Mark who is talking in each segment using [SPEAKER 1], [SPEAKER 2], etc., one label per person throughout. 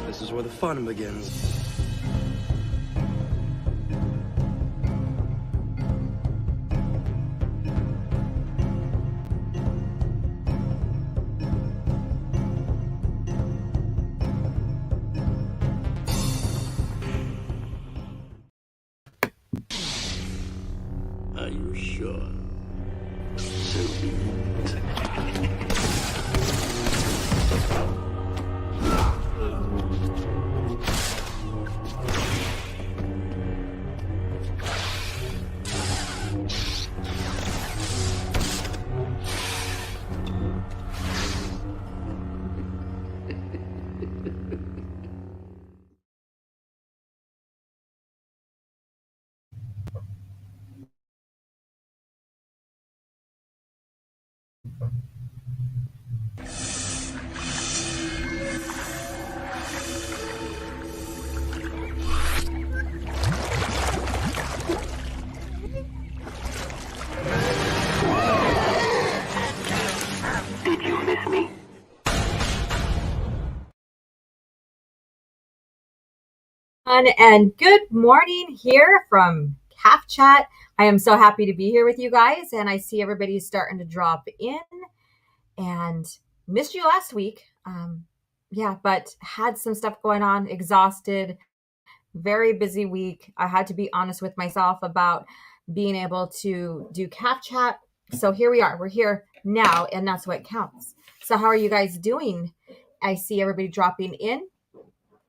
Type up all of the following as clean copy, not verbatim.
[SPEAKER 1] This is where the fun begins. Are you sure? So be it. Did you miss me?
[SPEAKER 2] And good morning here from CAF Chat. I am so happy to be here with you guys, and I see everybody's starting to drop in. And missed you last week. But had some stuff going on, exhausted, very busy week. I had to be honest with myself about being able to do CAF Chat. So here we are. We're here now, and that's what counts. So how are you guys doing? I see everybody dropping in.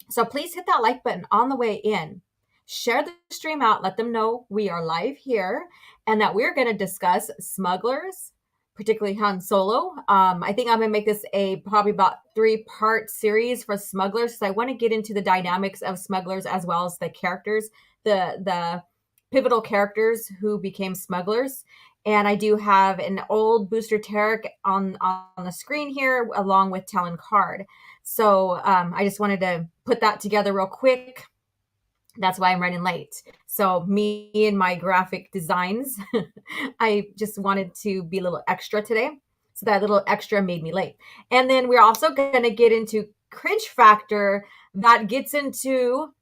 [SPEAKER 2] So please hit that like button on the way in. Share the stream out. Let them know we are live here and that we're going to discuss Smugglers, particularly Han Solo. I think I'm going to make this a probably about 3-part series for Smugglers because I want to get into the dynamics of Smugglers as well as the characters, the pivotal characters who became Smugglers. And I do have an old Booster Tarek on the screen here along with Talon Card. So I just wanted to put that together real quick. That's why I'm running late. So me and my graphic designs, I just wanted to be a little extra today. So that little extra made me late. And then we're also going to get into cringe factor that gets into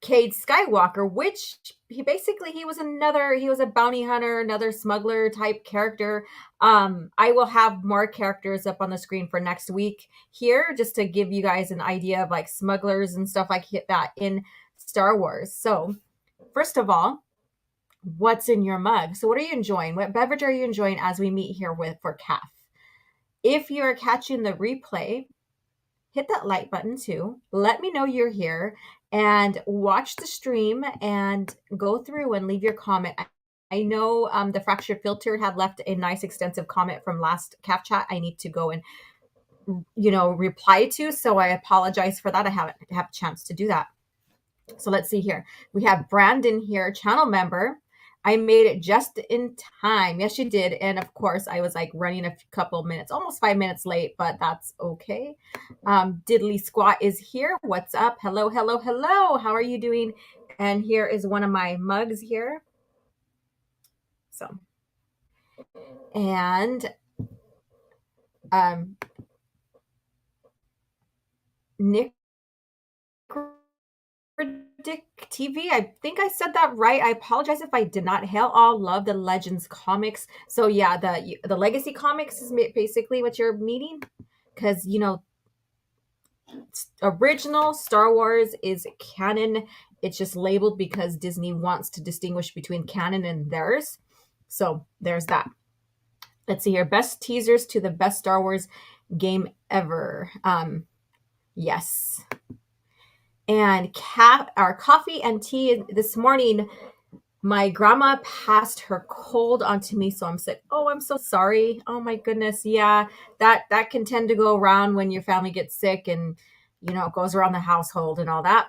[SPEAKER 2] Cade Skywalker, which he was a bounty hunter, another smuggler type character. I will have more characters up on the screen for next week here, just to give you guys an idea of like smugglers and stuff like that in Star Wars. So first of all, what's in your mug? So what are you enjoying? What beverage are you enjoying as we meet here for CAF? If you're catching the replay, hit that like button too. Let me know you're here and watch the stream and go through and leave your comment. I know the Fractured Filter had left a nice extensive comment from last CAF Chat I need to go and reply to, so I apologize for that. I haven't had a chance to do that. So let's see here. We have Brandon here, channel member. I made it just in time. Yes, you did. And of course, I was like running a couple minutes, almost 5 minutes late, but that's okay. Diddly Squat is here. What's up? Hello, hello, hello. How are you doing? And here is one of my mugs here. So, and Nick Dick TV. I think I said that right. I apologize if I did not. Hell, all love the Legends comics. So yeah, the Legacy comics is basically what you're meeting, because original Star Wars is canon. It's just labeled because Disney wants to distinguish between canon and theirs. So there's that. Let's see here. Best teasers to the best Star Wars game ever. Yes. And our coffee and tea this morning, my grandma passed her cold onto me, so I'm sick. Oh, I'm so sorry. Oh my goodness. Yeah, that can tend to go around when your family gets sick, and it goes around the household and all that.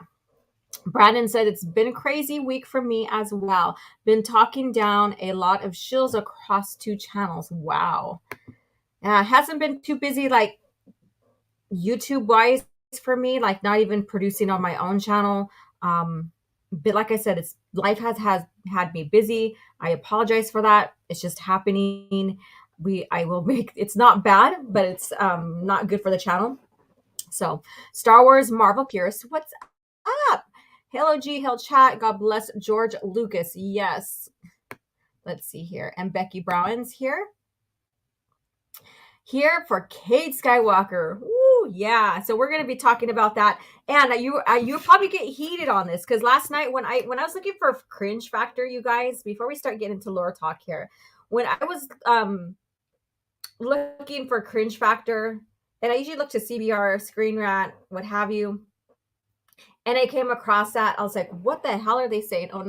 [SPEAKER 2] Brandon said it's been a crazy week for me as well. Been talking down a lot of shills across 2 channels. Wow. Hasn't been too busy like YouTube wise for me, like not even producing on my own channel. But like I said, life has had me busy. I apologize for that. It's just happening. It's not bad, but it's not good for the channel. So, Star Wars Marvel Purist, what's up? Hello, G, Hill Chat. God bless George Lucas. Yes. Let's see here. And Becky Brown's here. Here for Cade Skywalker. Woo, yeah. So we're going to be talking about that. And you probably get heated on this because last night when I was looking for cringe factor, you guys, before we start getting into lore talk here, when I was looking for cringe factor, and I usually look to CBR, ScreenRant, what have you, and I came across that. I was like, what the hell are they saying? Oh,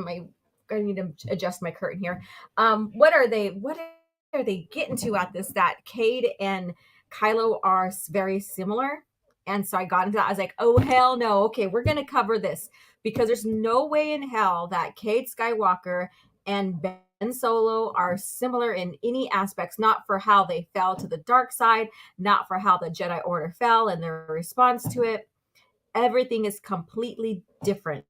[SPEAKER 2] I need to adjust my curtain here. What are they getting to at this? That Cade and Kylo are very similar. And so I got into that. I was like, oh, hell no. Okay, we're going to cover this because there's no way in hell that Cade Skywalker and Ben Solo are similar in any aspects, not for how they fell to the dark side, not for how the Jedi Order fell and their response to it. Everything is completely different.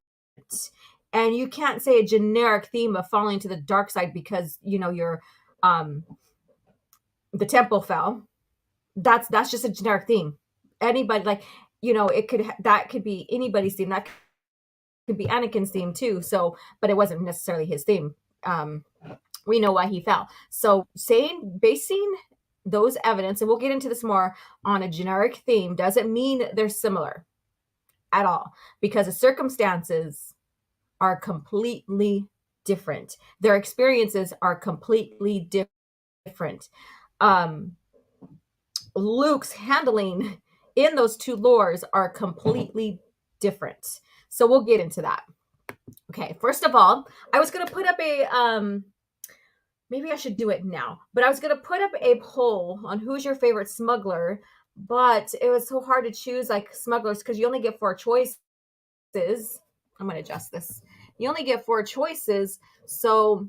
[SPEAKER 2] And you can't say a generic theme of falling to the dark side because, you're the temple fell. That's just a generic theme. Anybody, like, that could be anybody's theme. That could be Anakin's theme too. So, but it wasn't necessarily his theme. We know why he fell. So basing those evidence, and we'll get into this more, on a generic theme doesn't mean they're similar at all, because the circumstances are completely different. Their experiences are completely different. Luke's handling in those two lores are completely different. So we'll get into that. Okay, first of all, I was going to put up a maybe I should do it now, but I was going to put up a poll on who's your favorite smuggler, but it was so hard to choose like smugglers because you only get 4 choices. I'm going to adjust this. You only get 4 choices. So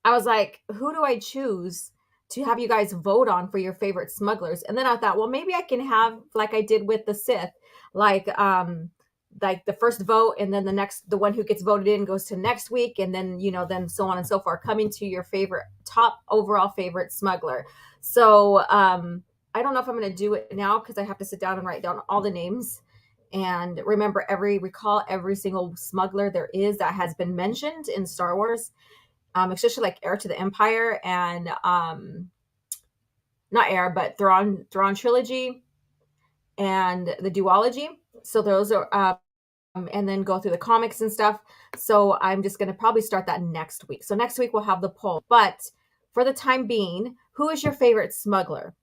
[SPEAKER 2] I was like, who do I choose to have you guys vote on for your favorite smugglers? And then I thought, well, maybe I can have like I did with the Sith, like the first vote, and then the one who gets voted in goes to next week, and then then so on and so forth, coming to your favorite top overall favorite smuggler. So I don't know if I'm going to do it now because I have to sit down and write down all the names and recall every single smuggler there is that has been mentioned in Star Wars, especially like Heir to the Empire and not Heir, but Thrawn trilogy and the duology. So those are and then go through the comics and stuff. So I'm just going to probably start that next week. So next week we'll have the poll. But for the time being, who is your favorite smuggler?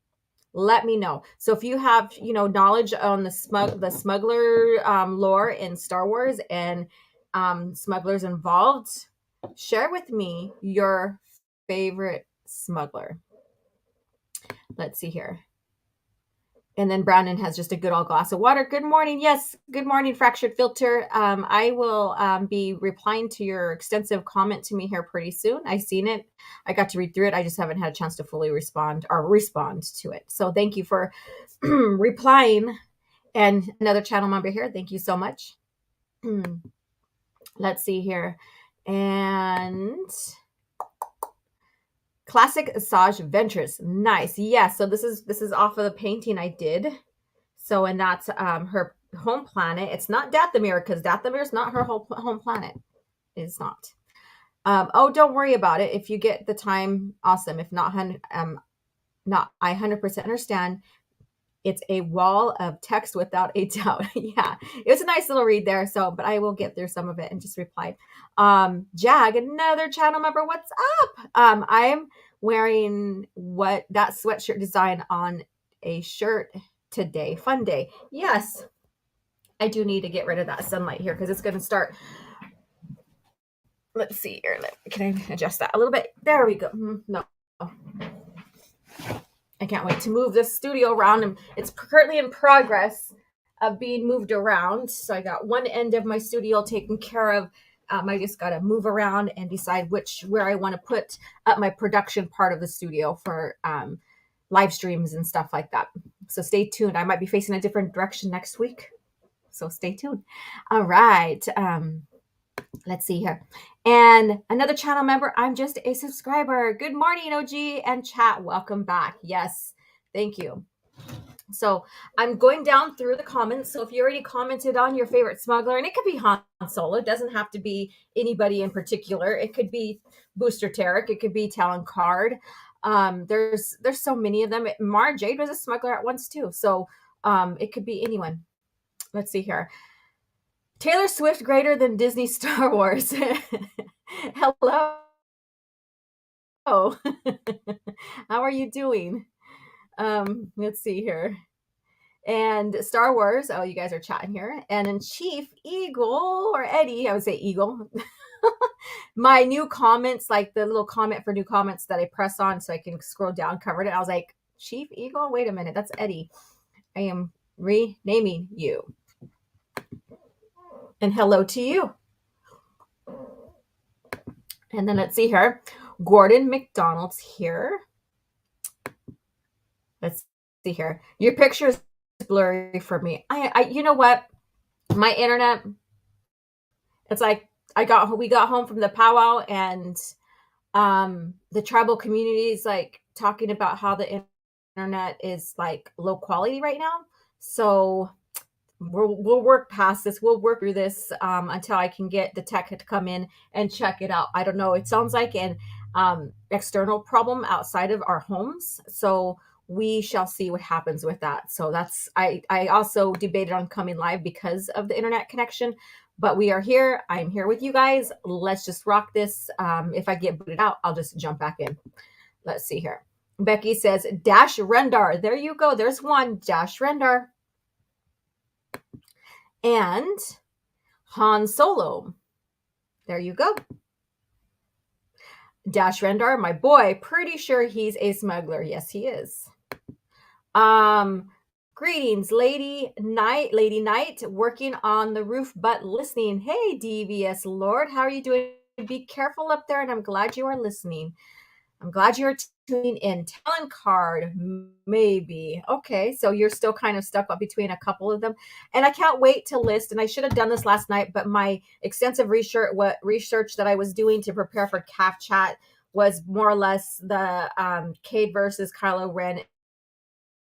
[SPEAKER 2] Let me know. So if you have, knowledge on the smuggler lore in Star Wars and smugglers involved, share with me your favorite smuggler. Let's see here. And then Brandon has just a good old glass of water. Good morning. Yes. Good morning, Fractured Filter. I will be replying to your extensive comment to me here pretty soon. I seen it. I got to read through it. I just haven't had a chance to fully respond to it. So thank you for replying. And another channel member here. Thank you so much. Let's see here. And Classic Asajj Ventures. Nice. Yes. So this is off of the painting I did. So, and that's her home planet. It's not Dathomir because Dathomir is not her home planet. It's not. Oh, don't worry about it. If you get the time, awesome. If not, I 100% understand. It's a wall of text without a doubt. Yeah, it was a nice little read there. So, but I will get through some of it and just replied. Jag, another channel member. What's up? I am wearing that sweatshirt design on a shirt today. Fun day. Yes, I do need to get rid of that sunlight here because it's going to start. Let's see here. Can I adjust that a little bit? There we go. No. I can't wait to move this studio around, and it's currently in progress of being moved around. So I got one end of my studio taken care of. I just got to move around and decide where I want to put up my production part of the studio for live streams and stuff like that. So stay tuned. I might be facing a different direction next week. So stay tuned. All right. Let's see here. And another channel member, I'm just a subscriber. Good morning, OG and chat. Welcome back. Yes, thank you. So I'm going down through the comments. So if you already commented on your favorite smuggler, and it could be Han Solo, it doesn't have to be anybody in particular. It could be Booster Tarek, it could be Talon Card. There's so many of them. Mara Jade was a smuggler at once too. So it could be anyone. Let's see here. Taylor Swift greater than Disney Star Wars. Hello. How are you doing? Let's see here. And Star Wars. Oh, you guys are chatting here. And then Chief Eagle or Eddie, I would say Eagle. My new comments, like the little comment for new comments that I press on so I can scroll down, covered it. I was like, Chief Eagle? Wait a minute. That's Eddie. I am renaming you. And hello to you. And then let's see here. Gordon McDonald's here. Let's see here. Your picture is blurry for me. I you know what? My internet, it's like we got home from the powwow, and the tribal community is like talking about how the internet is like low quality right now. So we'll work past this. We'll work through this until I can get the tech to come in and check it out. I don't know. It sounds like an external problem outside of our homes. So we shall see what happens with that. So that's, I also debated on coming live because of the internet connection, but we are here. I'm here with you guys. Let's just rock this. If I get booted out, I'll just jump back in. Let's see here. Becky says, Dash Rendar. There you go. There's one. Dash Rendar. And Han Solo. There you go. Dash Rendar, my boy. Pretty sure he's a smuggler. Yes, he is. Greetings, Lady Knight, working on the roof but listening. Hey, DVS Lord, how are you doing? Be careful up there, and I'm glad you are listening. I'm glad you're tuning in. Talent Card, maybe. Okay, so you're still kind of stuck up between a couple of them. And I can't wait to list, and I should have done this last night, but my extensive research that I was doing to prepare for CAF chat was more or less the Cade versus Kylo Ren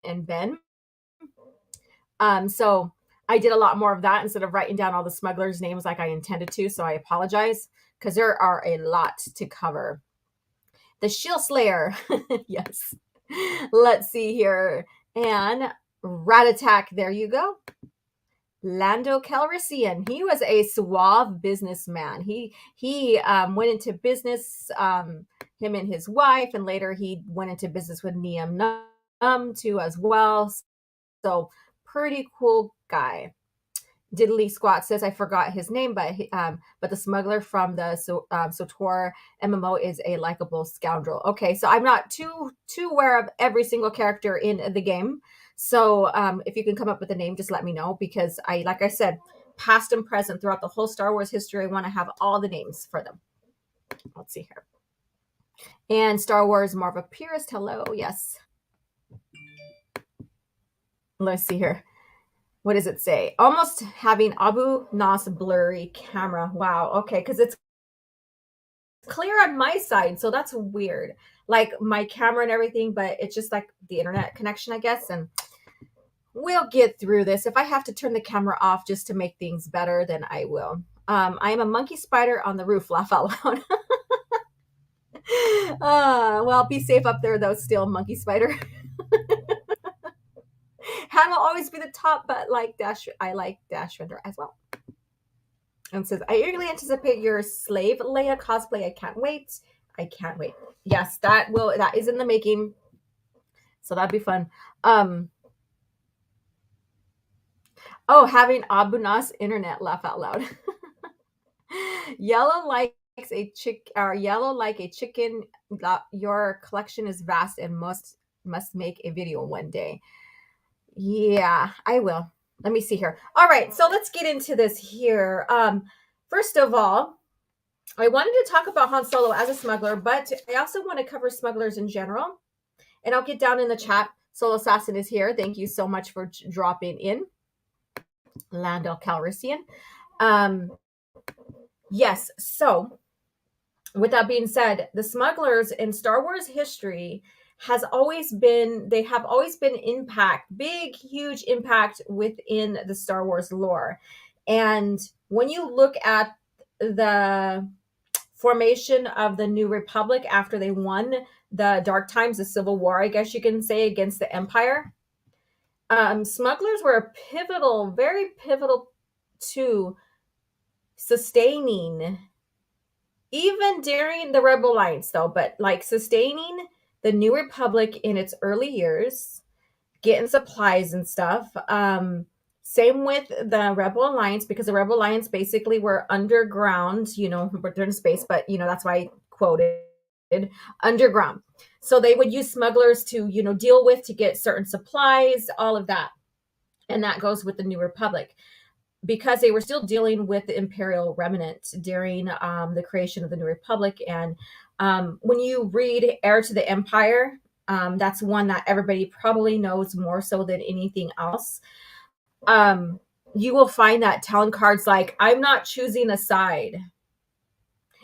[SPEAKER 2] and Ben. So I did a lot more of that instead of writing down all the smugglers' names like I intended to, so I apologize, because there are a lot to cover. The Shield Slayer. Yes. Let's see here. And Rat Attack. There you go. Lando Calrissian. He was a suave businessman. He went into business, him and his wife, and later he went into business with Nien Nunb too as well. So pretty cool guy. Diddly Squat says, I forgot his name, but the smuggler from the SWTOR MMO is a likable scoundrel. Okay, so I'm not too aware of every single character in the game. So if you can come up with a name, just let me know, because like I said, past and present throughout the whole Star Wars history, I want to have all the names for them. Let's see here. And Star Wars, more of a purist. Hello, yes. Let's see here. What does it say? Almost having Abu Nas blurry camera. Wow. Okay. Because it's clear on my side. So that's weird. Like my camera and everything, but it's just like the internet connection, I guess. And we'll get through this. If I have to turn the camera off just to make things better, then I will. I am a monkey spider on the roof. Laugh out loud. Well, be safe up there, though, still, monkey spider. Han will always be the top, but I like Dash Render as well. And says, I eagerly anticipate your Slave Leia cosplay. I can't wait. I can't wait. Yes, that is in the making. So that'd be fun. Having Abu Nas internet, laugh out loud. Yellow like a chicken. Your collection is vast and must make a video one day. Yeah, I will. Let me see here. All right, so let's get into this here. First of all, I wanted to talk about Han Solo as a smuggler, but I also want to cover smugglers in general. And I'll get down in the chat. Solo Assassin is here. Thank you so much for dropping in. Lando Calrissian. Yes, so with that being said, the smugglers in Star Wars history they have always been big, huge impact within the Star Wars lore. And when you look at the formation of the New Republic after they won the Dark Times, the Civil War, I guess you can say, against the Empire, smugglers were very pivotal to sustaining, even during the Rebel Alliance, though, but like sustaining the New Republic in its early years, getting supplies and stuff. Same with the Rebel Alliance, because the Rebel Alliance basically were underground, they're in space, but that's why I quoted underground. So they would use smugglers to, deal with, to get certain supplies, all of that. And that goes with the New Republic, because they were still dealing with the Imperial remnant during the creation of the New Republic. And when you read Heir to the Empire, that's one that everybody probably knows more so than anything else. You will find that talent cards like, I'm not choosing a side.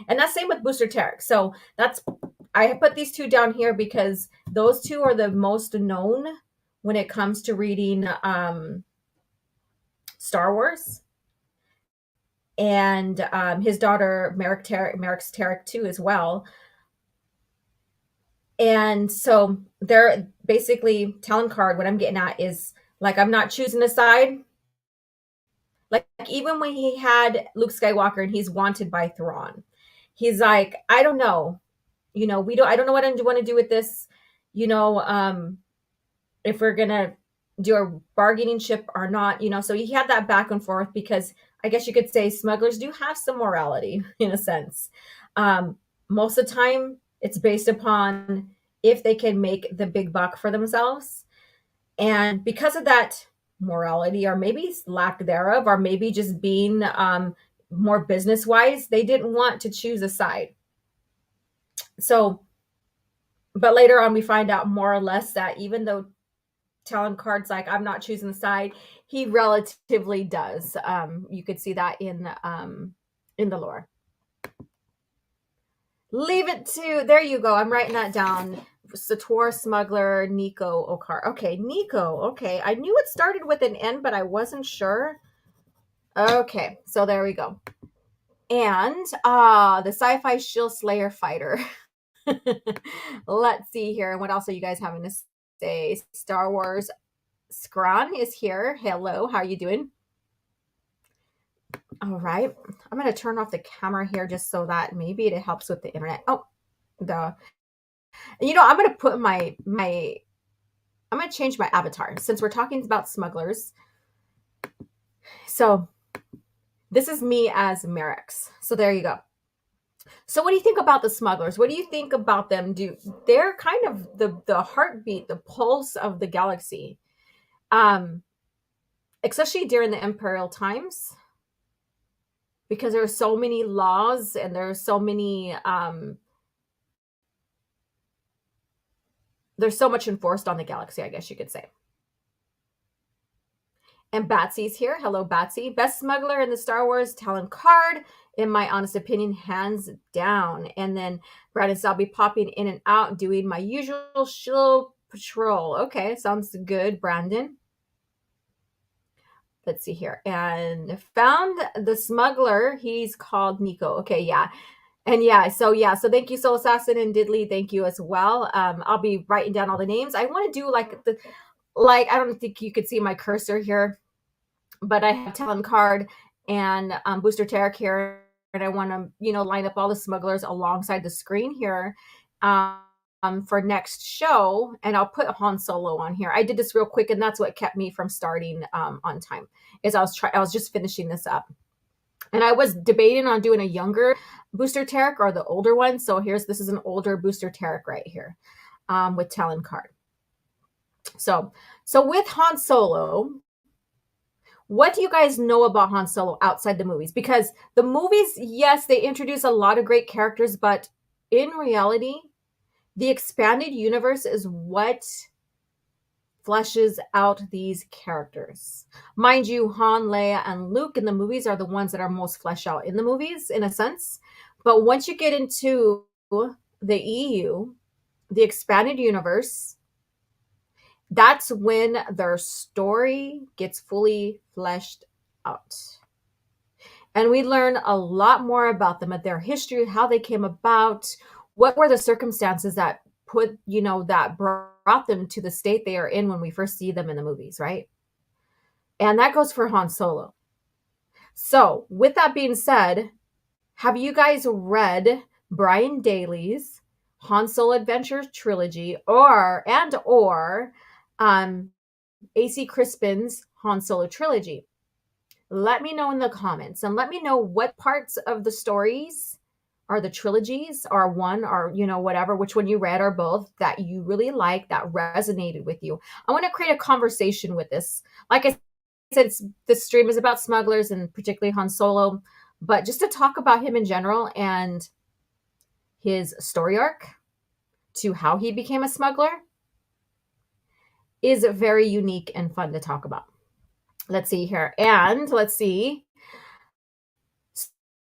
[SPEAKER 2] And that's same with Booster Tarek. So I put these two down here because those two are the most known when it comes to reading Star Wars. And his daughter, Merrick's Tarek too, as well. And so they're basically talent card. What I'm getting at is, like, I'm not choosing a side. Like even when he had Luke Skywalker and he's wanted by Thrawn, he's like, I don't know, I don't know what I want to do with this, if we're gonna do a bargaining chip or not, So he had that back and forth, because I guess you could say smugglers do have some morality in a sense. Most of the time, it's based upon if they can make the big buck for themselves. And because of that morality, or maybe lack thereof, or maybe just being more business wise, they didn't want to choose a side. So, but later on, we find out more or less that even though talent cards like, I'm not choosing the side, he relatively does. You could see that in the lore. Leave it to, there you go. I'm writing that down. Sator, Smuggler, Nico, Okar. Okay, Nico. Okay, I knew it started with an N, but I wasn't sure. Okay, so there we go. And the sci-fi shield slayer fighter. Let's see here. What else are you guys having to say? Star Wars Scran is here. Hello, how are you doing? All right, I'm going to turn off the camera here just so that maybe it helps with the internet. I'm going to put I'm going to change my avatar since we're talking about smugglers. So this is me as Merrick's. So there you go. So what do you think about the smugglers? What do you think about them? They're kind of the heartbeat, the pulse of the galaxy, especially during the Imperial times, because there are so many laws and there are so many there's so much enforced on the galaxy, I guess you could say. And Batsy's here. Hello, Batsy. Best smuggler in the Star Wars talent card, in my honest opinion, hands down. And then Brandon said, I'll be popping in and out, doing my usual shill patrol. Okay, sounds good, Brandon. Let's see here. And found the smuggler. He's called Nico. Okay, yeah. And so thank you, Soul Assassin and Diddley. Thank you as well. I'll be writing down all the names. I want to do I don't think you could see my cursor here, but I have talent card and Booster Tarek here, and I want to line up all the smugglers alongside the screen here for next show, and I'll put Han Solo on here. I did this real quick, and that's what kept me from starting on time. Is I was just finishing this up. And I was debating on doing a younger Booster Tarek or the older one. So this is an older Booster Tarek right here with talent card. So with Han Solo, what do you guys know about Han Solo outside the movies? Because the movies, yes, they introduce a lot of great characters, but in reality, the expanded universe is what fleshes out these characters. Mind you, Han, Leia, and Luke in the movies are the ones that are most fleshed out in the movies, in a sense. But once you get into the EU, the expanded universe, that's when their story gets fully fleshed out. And we learn a lot more about them, their history, how they came about, what were the circumstances that put, that brought them to the state they are in when we first see them in the movies, right? And that goes for Han Solo. So, with that being said, have you guys read Brian Daley's Han Solo Adventures trilogy or AC Crispin's Han Solo trilogy? Let me know in the comments and let me know what parts of the stories or the trilogies or one or whatever, which one you read or both that you really like, that resonated with you. I want to create a conversation with this. Like I said, this stream is about smugglers and particularly Han Solo, but just to talk about him in general and his story arc to how he became a smuggler is very unique and fun to talk about. Let's see here. And let's see.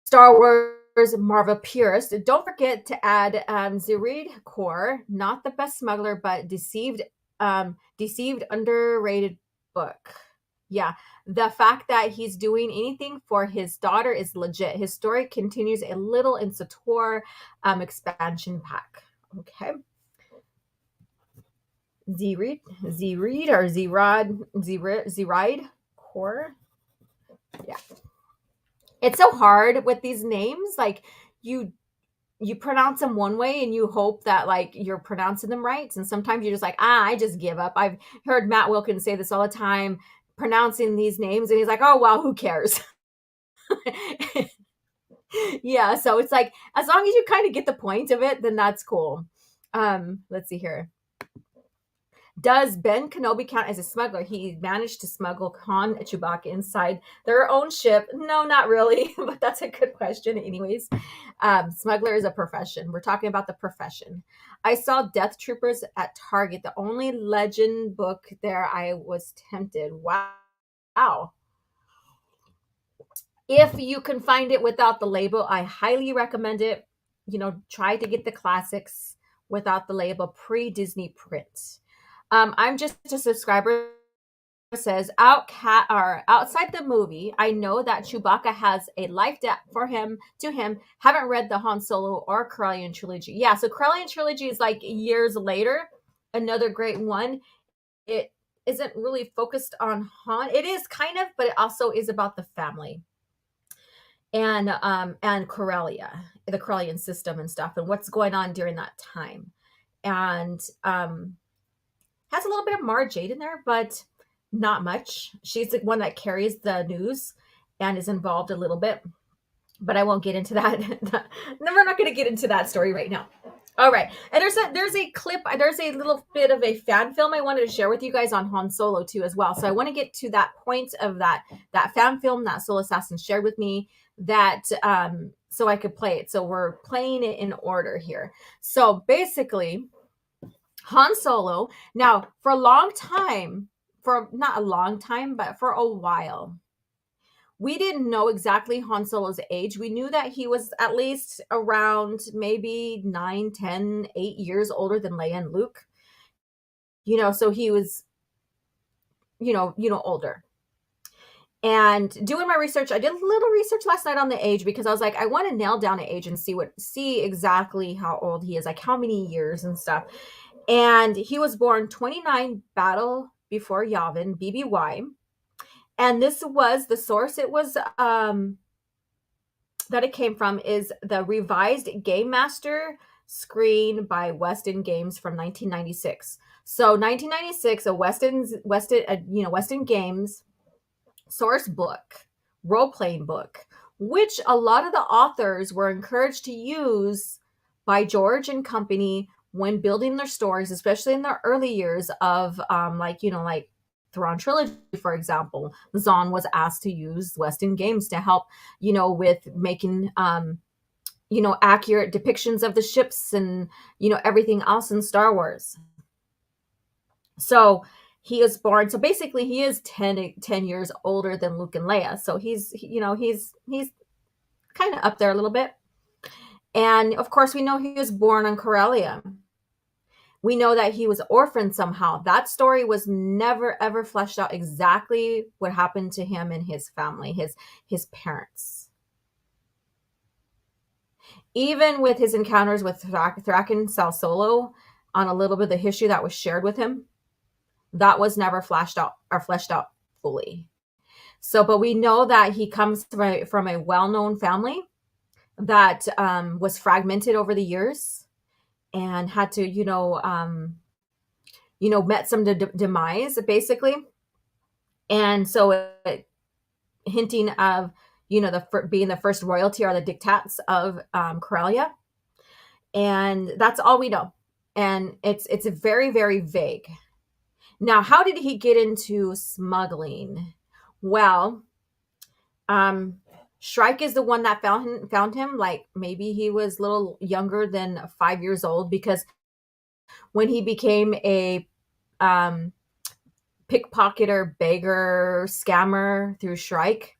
[SPEAKER 2] Star Wars Marvel purist. Don't forget to add Zerid Core, not the best smuggler, but deceived, underrated book. Yeah, the fact that he's doing anything for his daughter is legit. His story continues a little in Sator expansion pack. Okay. Zerid or Zeride Core. Yeah. It's so hard with these names. Like you pronounce them one way and you hope that like you're pronouncing them right. And sometimes you're just like, I just give up. I've heard Matt Wilkins say this all the time, pronouncing these names. And he's like, oh, well, who cares? Yeah. So it's like, as long as you kind of get the point of it, then that's cool. Let's see here. Does Ben Kenobi count as a smuggler? He managed to smuggle Han and Chewbacca inside their own ship. No, not really, but that's a good question. Anyways, smuggler is a profession. We're talking about the profession. I saw Death Troopers at Target, the only legend book there. I was tempted. Wow. If you can find it without the label, I highly recommend it. Try to get the classics without the label, pre-Disney print. I'm just a subscriber that says outside the movie, I know that Chewbacca has a life debt to him. Haven't read the Han Solo or Corellian trilogy. Yeah, so Corellian trilogy is like years later. Another great one. It isn't really focused on Han. It is kind of, but it also is about the family and Corellia, the Corellian system and stuff, and what's going on during that time. And has a little bit of Mara Jade in there, but not much. She's the one that carries the news and is involved a little bit, but I won't get into that. We're not going to get into that story right now. All right. And there's a clip, there's a little bit of a fan film I wanted to share with you guys on Han Solo too as well. So I want to get to that point of that fan film that Soul Assassin shared with me that so I could play it. So we're playing it in order here. So basically, Han Solo, now for a long time, for not a long time, but for a while, we didn't know exactly Han Solo's age. We knew that he was at least around maybe 9, 10, 8 years older than Leia and Luke. So he was, older. And doing my research, I did a little research last night on the age because I was like, I want to nail down the age and see exactly how old he is, like how many years and stuff. And he was born 29 Battle Before Yavin, BBY. And this was the source it was that it came from is the revised Game Master screen by Weston Games from 1996. So 1996, a Weston Games source book, role-playing book, which a lot of the authors were encouraged to use by George and company when building their stories, especially in the early years of like Thrawn Trilogy, for example. Zahn was asked to use Weston Games to help, with making, accurate depictions of the ships and, everything else in Star Wars. So he is born. So basically he is 10 years older than Luke and Leia. So he's kind of up there a little bit. And of course we know he was born on Corellia. We know that he was orphaned somehow. That story was never ever fleshed out exactly what happened to him and his family, his parents. Even with his encounters with Thraken Sal Solo, on a little bit of the history that was shared with him, that was never flashed out or fleshed out fully. So, but we know that he comes from a well-known family that was fragmented over the years and had to, met some demise basically. And so, hinting of, being the first royalty or the diktats of Corellia, and that's all we know. And it's very, very vague. Now, how did he get into smuggling? Well, Shrike is the one that found him. Like, maybe he was a little younger than 5 years old, because when he became a pickpocketer, beggar, scammer through Shrike,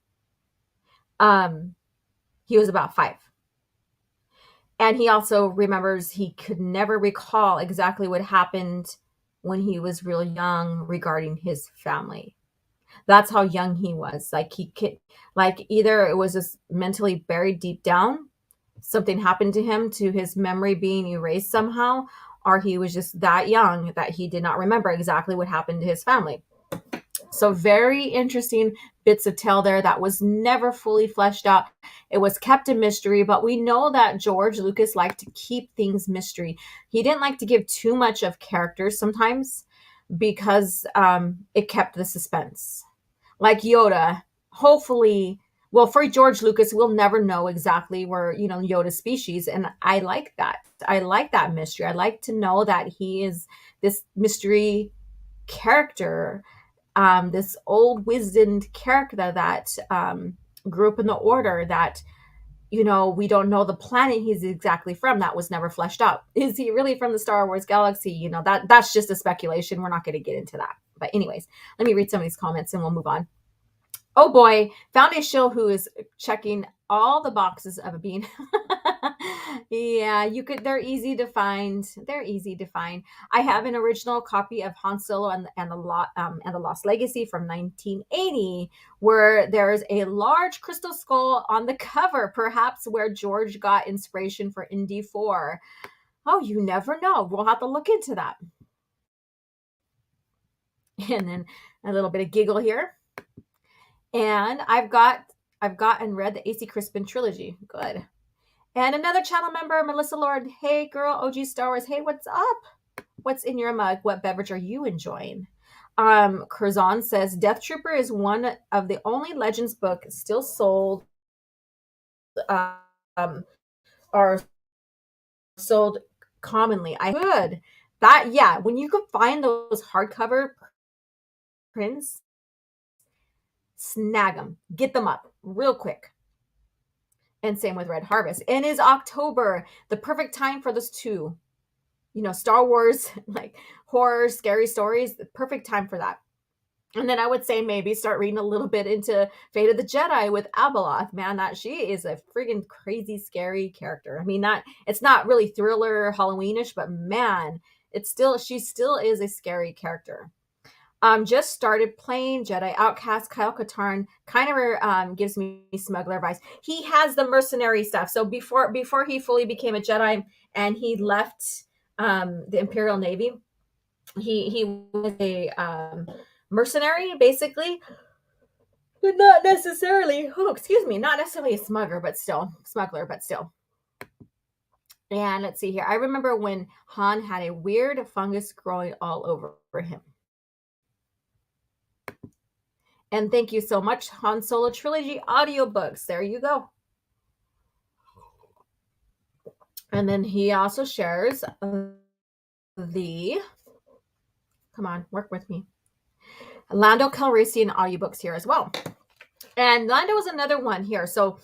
[SPEAKER 2] he was about 5. And he also remembers he could never recall exactly what happened when he was real young regarding his family. That's how young he was. Like, he could, like, either it was just mentally buried deep down, something happened to him, to his memory being erased somehow, or he was just that young that he did not remember exactly what happened to his family. So very interesting bits of tale there that was never fully fleshed out. It was kept a mystery, but we know that George Lucas liked to keep things mystery. He didn't like to give too much of characters sometimes, because it kept the suspense. Like Yoda, hopefully, well, for George Lucas, we'll never know exactly where, Yoda's species. And I like that. I like that mystery. I like to know that he is this mystery character, this old wizened character that grew up in the Order, that, we don't know the planet he's exactly from. That was never fleshed out. Is he really from the Star Wars galaxy? That's just a speculation. We're not going to get into that. But anyways, let me read some of these comments and we'll move on. Oh boy, found a shill who is checking all the boxes of a bean. Yeah, they're easy to find. They're easy to find. I have an original copy of Han Solo and the Lost Legacy from 1980, where there's a large crystal skull on the cover, perhaps where George got inspiration for Indy 4. Oh, you never know. We'll have to look into that. And then a little bit of giggle here. And I've got and read the AC Crispin trilogy. Good. And another channel member, Melissa Lord. Hey, girl, OG Star Wars. Hey, what's up? What's in your mug? What beverage are you enjoying? Curzon says, Death Trooper is one of the only Legends book still sold, or sold commonly. I could. That, yeah, when you can find those hardcover prints, snag them. Get them up real quick. And same with Red Harvest. And is October the perfect time for those two? Star Wars, like horror, scary stories, the perfect time for that. And then I would say maybe start reading a little bit into Fate of the Jedi with Abeloth. Man, that she is a friggin' crazy, scary character. I mean, it's not really thriller, Halloweenish, but man, she still is a scary character. Just started playing Jedi Outcast. Kyle Katarn kind of gives me smuggler vibes. He has the mercenary stuff. So before he fully became a Jedi and he left the Imperial Navy, he was a mercenary, basically, but not necessarily. Not necessarily a smuggler, but still. And let's see here. I remember when Han had a weird fungus growing all over him. And thank you so much, Han Solo Trilogy audiobooks. There you go. And then he also shares come on, work with me, Lando Calrissian audiobooks here as well. And Lando is another one here. So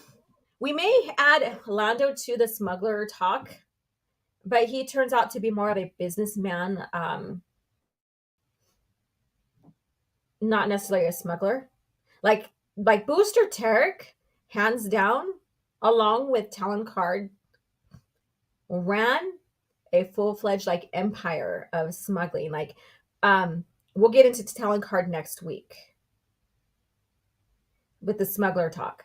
[SPEAKER 2] we may add Lando to the smuggler talk, but he turns out to be more of a businessman, not necessarily a smuggler. Like Booster Tarek, hands down, along with Talon Card, ran a full-fledged like empire of smuggling. Like, we'll get into Talon Card next week with the smuggler talk.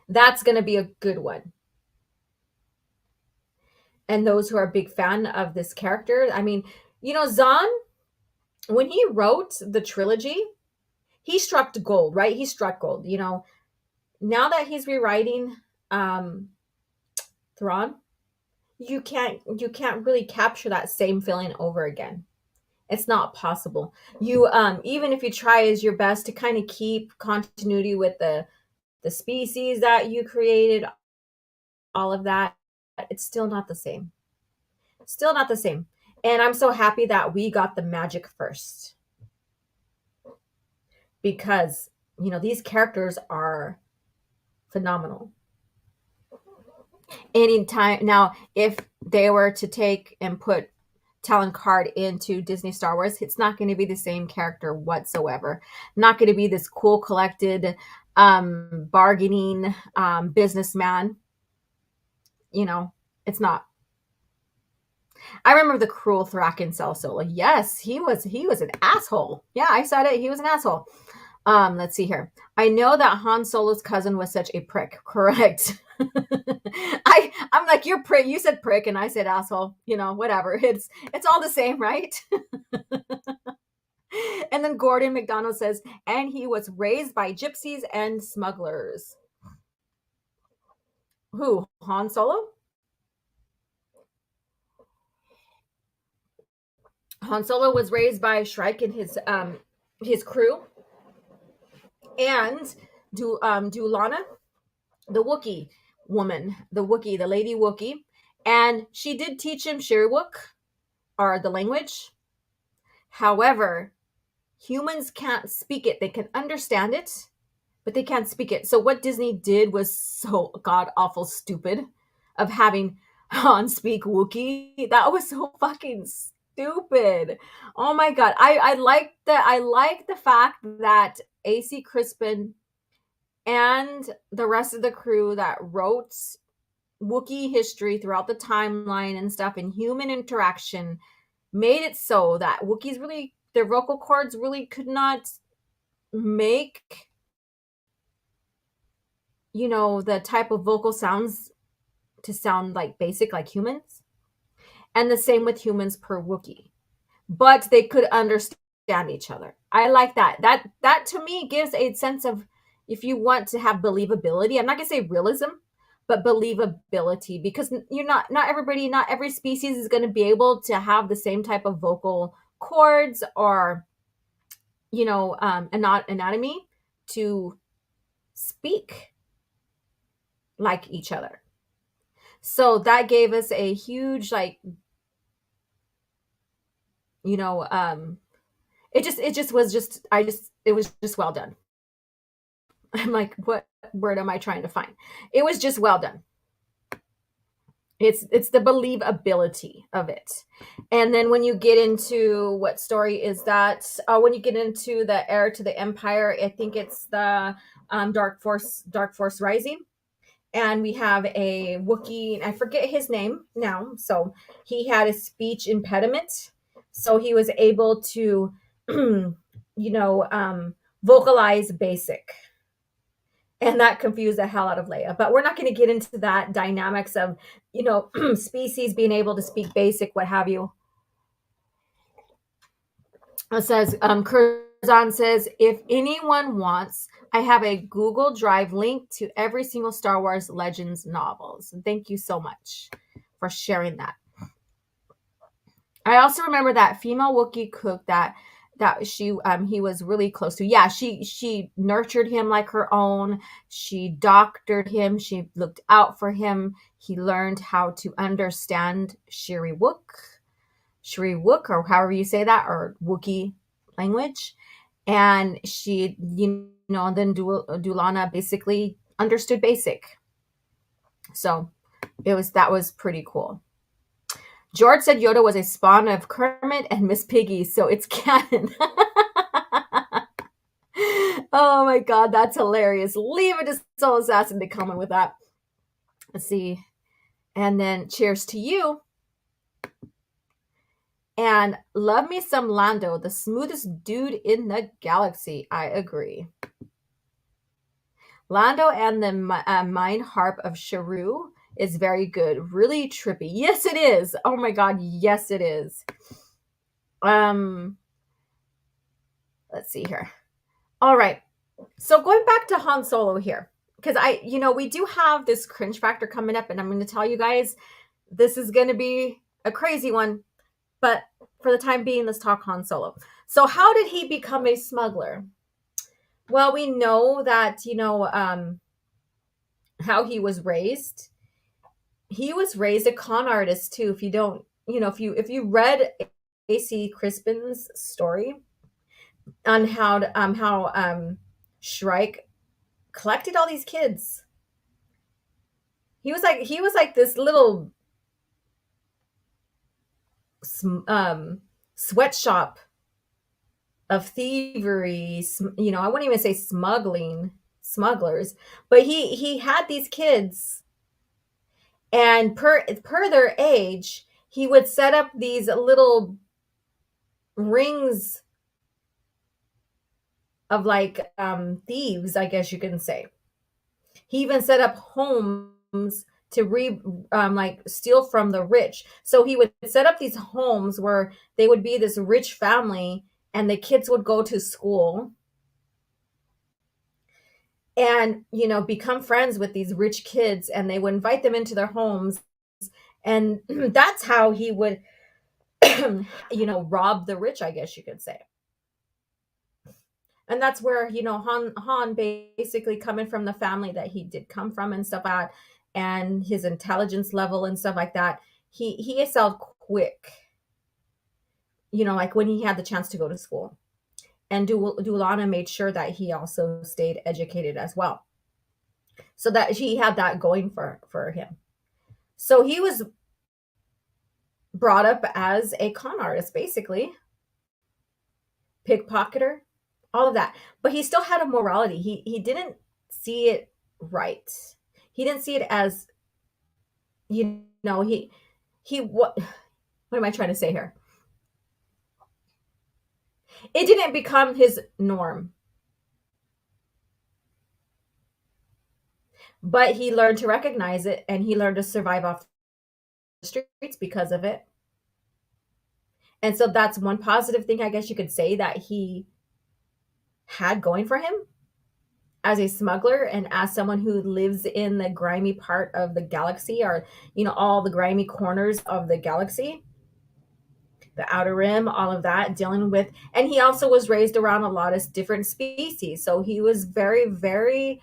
[SPEAKER 2] That's going to be a good one. And those who are a big fan of this character, I mean, Zahn, when he wrote the trilogy, he struck gold, right? He struck gold. Now that he's rewriting Thrawn, you can't really capture that same feeling over again. It's not possible. You even if you try as your best to kind of keep continuity with the species that you created, all of that, it's still not the same. Still not the same. And I'm so happy that we got the magic first. Because, these characters are phenomenal. Anytime now, if they were to take and put Talon Card into Disney Star Wars, it's not going to be the same character whatsoever. Not going to be this cool, collected, bargaining businessman. It's not. I remember the cruel Thraken Cell Solo. Yes, he was an asshole. Yeah, I said it. He was an asshole. Let's see here. I know that Han Solo's cousin was such a prick. Correct. I'm like, you're prick. You said prick, and I said asshole. Whatever. It's all the same, right? And then Gordon McDonald says, and he was raised by gypsies and smugglers. Who? Han Solo? Han Solo was raised by Shrike and his crew, and Dulana, the Wookiee woman, the lady Wookiee, and she did teach him Shiriwook, or the language. However, humans can't speak it. They can understand it, but they can't speak it. So what Disney did was so god awful stupid, of having Han speak Wookiee. That was so fucking stupid. Oh my god. I like the fact that AC Crispin and the rest of the crew that wrote Wookiee history throughout the timeline and stuff, and human interaction, made it so that Wookiees really, their vocal cords really could not make the type of vocal sounds to sound like basic, like humans. And the same with humans per Wookiee. But they could understand each other. I like that. That to me gives a sense of, if you want to have believability, I'm not going to say realism, but believability, because not every species is going to be able to have the same type of vocal cords or, anatomy to speak like each other. So that gave us a huge, it was just well done. I'm like, what word am I trying to find? It was just well done. It's the believability of it. And then when you get into what story is that, when you get into the Heir to the Empire, I think it's the Dark Force Rising. And we have a Wookiee, I forget his name now. So he had a speech impediment. So he was able to, vocalize basic. And that confused the hell out of Leia. But we're not going to get into that dynamics of, species being able to speak basic, what have you. It says, Curzon says, if anyone wants, I have a Google Drive link to every single Star Wars Legends novels. And thank you so much for sharing that. I also remember that female Wookiee cook that he was really close to. Yeah, she nurtured him like her own. She doctored him. She looked out for him. He learned how to understand Shiriwook, or however you say that, or Wookiee language. And she, then Dulana basically understood basic. So that was pretty cool. George said Yoda was a spawn of Kermit and Miss Piggy, so it's canon. Oh my god, that's hilarious. Leave it to Soul Assassin to comment with that. Let's see. And then cheers to you. And love me some Lando, the smoothest dude in the galaxy. I agree. Lando and the Mine Harp of Sharu is very good. Really trippy. Yes, it is. Oh my god, yes, it is. Let's see here. All right. So going back to Han Solo here, because we do have this cringe factor coming up, and I'm going to tell you guys this is going to be a crazy one. But for the time being, let's talk Han Solo. So how did he become a smuggler? Well, we know that, how he was raised. He was raised a con artist too. If you don't, if you read AC Crispin's story on how Shrike collected all these kids. He was like this little sweatshop of thievery. I wouldn't even say smugglers, but he had these kids, and per their age, he would set up these little rings of like thieves, I guess you can say. He even set up homes to steal from the rich. So he would set up these homes where they would be this rich family, and the kids would go to school and become friends with these rich kids, and they would invite them into their homes, and that's how he would rob the rich, I guess you could say. And that's where Han basically, coming from the family that he did come from and stuff like that, and his intelligence level and stuff like that, he excelled quick, like when he had the chance to go to school. And Dulana made sure that he also stayed educated as well, so that he had that going for him. So he was brought up as a con artist, basically, pickpocketer, all of that. But he still had a morality. He didn't see it right. He didn't see it as, he what am I trying to say here? It didn't become his norm. But he learned to recognize it, and he learned to survive off the streets because of it. And so that's one positive thing, I guess you could say, that he had going for him as a smuggler and as someone who lives in the grimy part of the galaxy, or all the grimy corners of the galaxy, the outer rim, all of that, dealing with. And he also was raised around a lot of different species, so he was very, very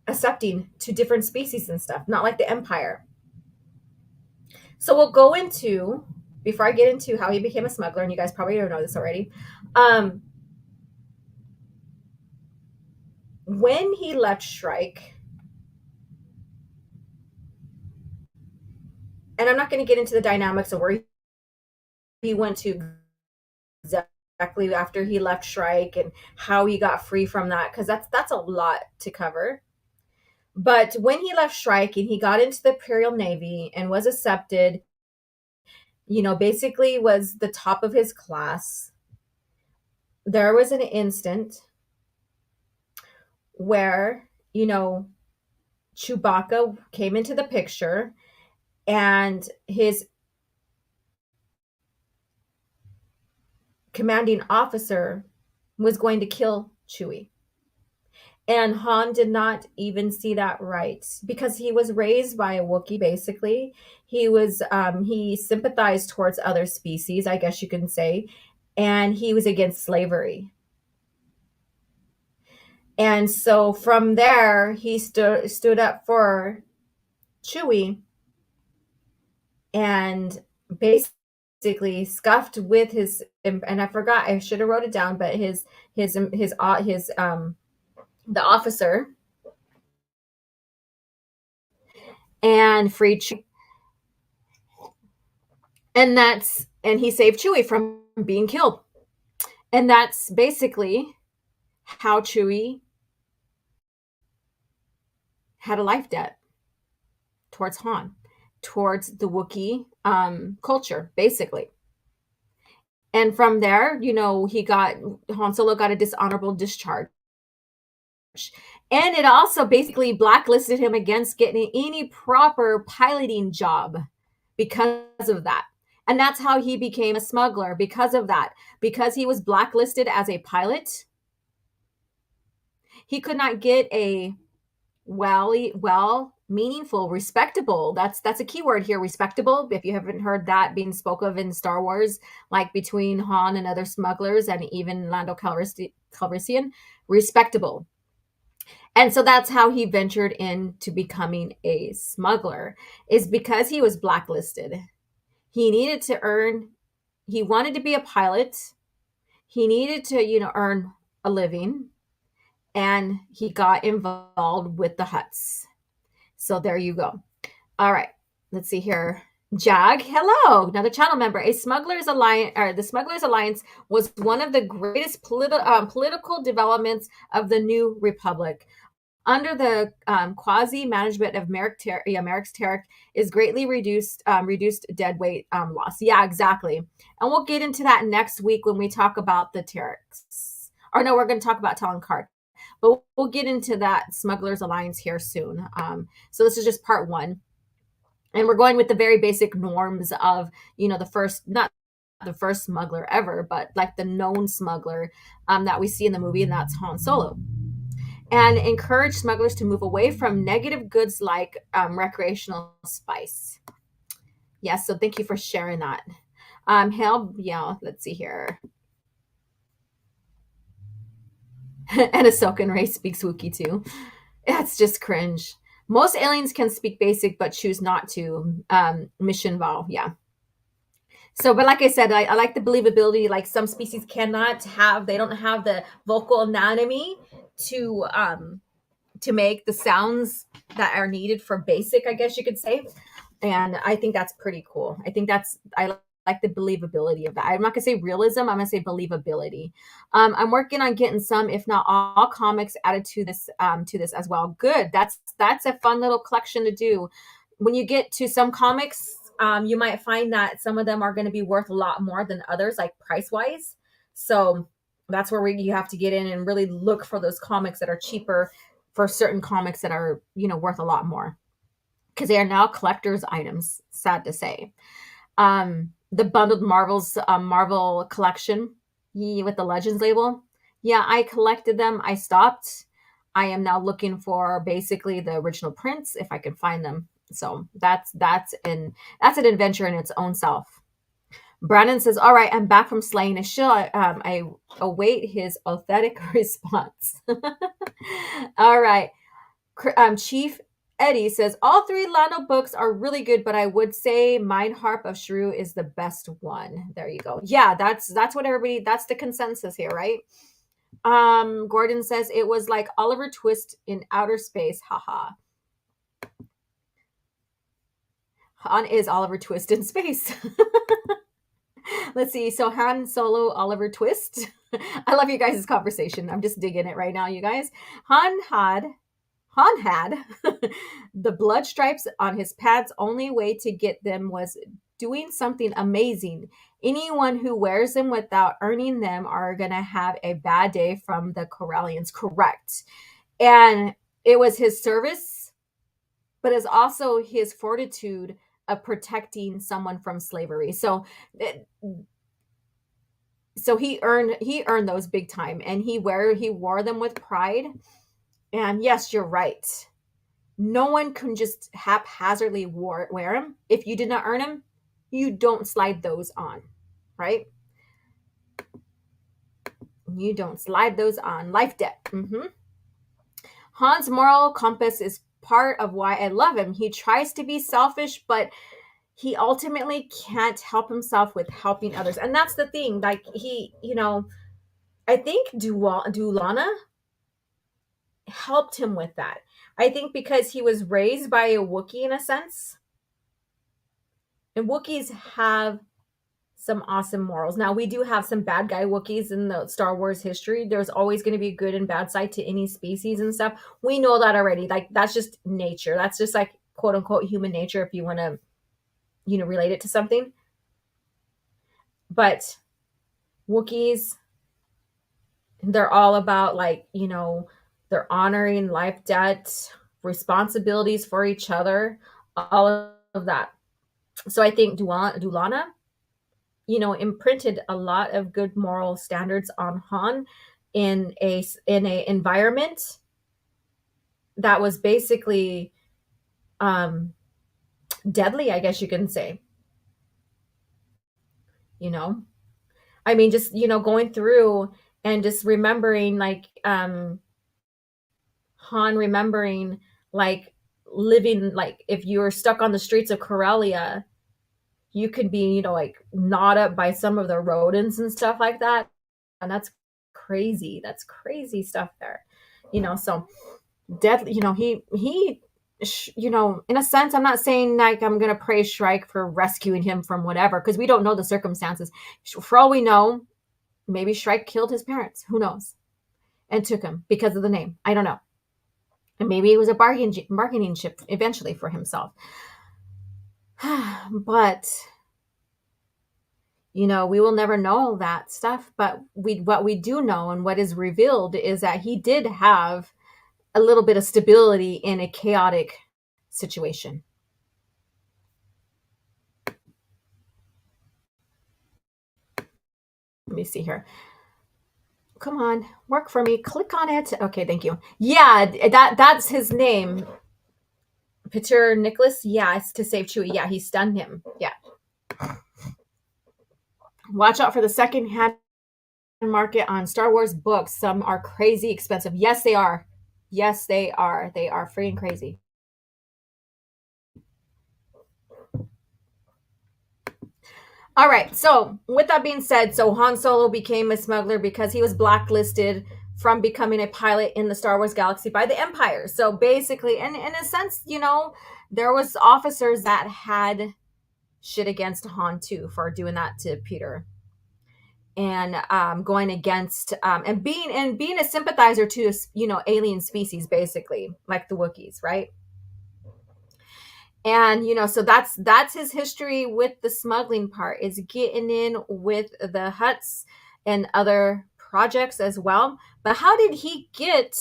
[SPEAKER 2] accepting to different species and stuff, not like the Empire. So we'll go into, before I get into how he became a smuggler, and you guys probably don't know this already, when he left Shrike, and I'm not going to get into the dynamics of where he went to exactly after he left Shrike and how he got free from that, because that's a lot to cover. But when he left Shrike and he got into the Imperial Navy and was accepted, basically was the top of his class, there was an instant where, Chewbacca came into the picture, and his commanding officer was going to kill Chewie. And Han did not even see that right, because he was raised by a Wookiee, basically. He sympathized towards other species, I guess you can say, and he was against slavery. And so from there, he stood up for Chewie, and basically scuffed with his, and I forgot, I should have wrote it down, but the officer, and freed Chewie. And he saved Chewie from being killed. And that's basically how Chewie had a life debt towards Han. towards the Wookiee culture, basically. And from there, Han Solo got a dishonorable discharge. And it also basically blacklisted him against getting any proper piloting job because of that. And that's how he became a smuggler, because of that. Because he was blacklisted as a pilot, he could not get a meaningful, respectable. That's a key word here, respectable. If you haven't heard that being spoke of in Star Wars, like between Han and other smugglers and even Lando Calrissian, respectable. And so that's how he ventured into becoming a smuggler, is because he was blacklisted. He needed to he wanted to be a pilot. He needed to, earn a living, and he got involved with the Hutts. So there you go. All right, let's see here. Jag, hello, another channel member. The Smugglers Alliance was one of the greatest political developments of the New Republic. Under the quasi-management of Merrick Tarek is greatly reduced dead weight loss. Yeah, exactly. And we'll get into that next week when we talk about the Tareks. Or no, we're going to talk about Talon Karrde. But we'll get into that Smugglers Alliance here soon. So this is just part one. And we're going with the very basic norms of, not the first smuggler ever, but like the known smuggler that we see in the movie, and that's Han Solo. And encourage smugglers to move away from negative goods like recreational spice. Yes, so thank you for sharing that. Let's see here. And Ahsoka and Rey speaks Wookiee too. That's just cringe. Most aliens can speak basic, but choose not to. Mission Val, yeah. So, but like I said, I like the believability. Like some species they don't have the vocal anatomy to make the sounds that are needed for basic, I guess you could say. And I think that's pretty cool. I like the believability of that. I'm not gonna say realism, I'm gonna say believability. I'm working on getting some, if not all, comics added to this as well. Good. That's a fun little collection to do. When you get to some comics, you might find that some of them are going to be worth a lot more than others, like price wise. So that's where you have to get in and really look for those comics that are cheaper for certain comics that are, worth a lot more, because they are now collector's items, sad to say. The bundled Marvel collection with the Legends label. Yeah, I collected them. I stopped. I am now looking for basically the original prints if I can find them. So that's an adventure in its own self. Brandon says, all right, I'm back from slaying a shill. I await his authentic response. All right. Chief Eddie says, all three Lando books are really good, but I would say Mind Harp of Shrew is the best one. There you go. Yeah, that's what that's the consensus here, right? Gordon says it was like Oliver Twist in outer space. Haha. Han is Oliver Twist in space. Let's see. So Han Solo, Oliver Twist. I love you guys' conversation. I'm just digging it right now, you guys. Han had the blood stripes on his pants. Only way to get them was doing something amazing. Anyone who wears them without earning them are going to have a bad day from the Corellians. Correct. And it was his service, but it's also his fortitude of protecting someone from slavery. So he earned those big time, and he wore them with pride. And yes, you're right. No one can just haphazardly wear them. If you did not earn them, you don't slide those on, right? You don't slide those on. Life debt. Han's moral compass is part of why I love him. He tries to be selfish, but he ultimately can't help himself with helping others. And that's the thing. Like I think Dulana helped him with that. I think because he was raised by a Wookiee in a sense. And Wookiees have some awesome morals. Now, we do have some bad guy Wookiees in the Star Wars history. There's always going to be a good and bad side to any species and stuff. We know that already. Like, that's just nature. That's just like, quote unquote, human nature, if you want to relate it to something. But Wookiees, they're all about like, they're honoring life debt, responsibilities for each other, all of that. So I think Dulana, imprinted a lot of good moral standards on Han in a environment that was basically deadly, I guess you can say. You know, I mean, just going through and just remembering like Han remembering like living like if you were stuck on the streets of Corellia, you could be like gnawed up by some of the rodents and stuff like that, and that's crazy. That's crazy stuff there. So deadly. He in a sense, I'm not saying like I'm gonna praise Shrike for rescuing him from whatever, because we don't know the circumstances. For all we know, maybe Shrike killed his parents. Who knows? And took him because of the name. I don't know. And maybe it was a bargaining chip eventually for himself. But we will never know that stuff. But what we do know and what is revealed is that he did have a little bit of stability in a chaotic situation. Let me see here. Come on, work for me. Click on it. Okay, thank you. Yeah, that's his name. Peter Nicholas. Yeah, it's to save Chewie. Yeah, he stunned him. Yeah. Watch out for the second-hand market on Star Wars books. Some are crazy expensive. Yes, they are. Yes, they are. They are freaking crazy. All right. So with that being said, so Han Solo became a smuggler because he was blacklisted from becoming a pilot in the Star Wars galaxy by the Empire. So basically, and in a sense, there was officers that had shit against Han too for doing that to Peter. And going against and being a sympathizer to alien species, basically like the Wookiees, right? And so that's his history with the smuggling part, is getting in with the Hutts and other projects as well. But how did he get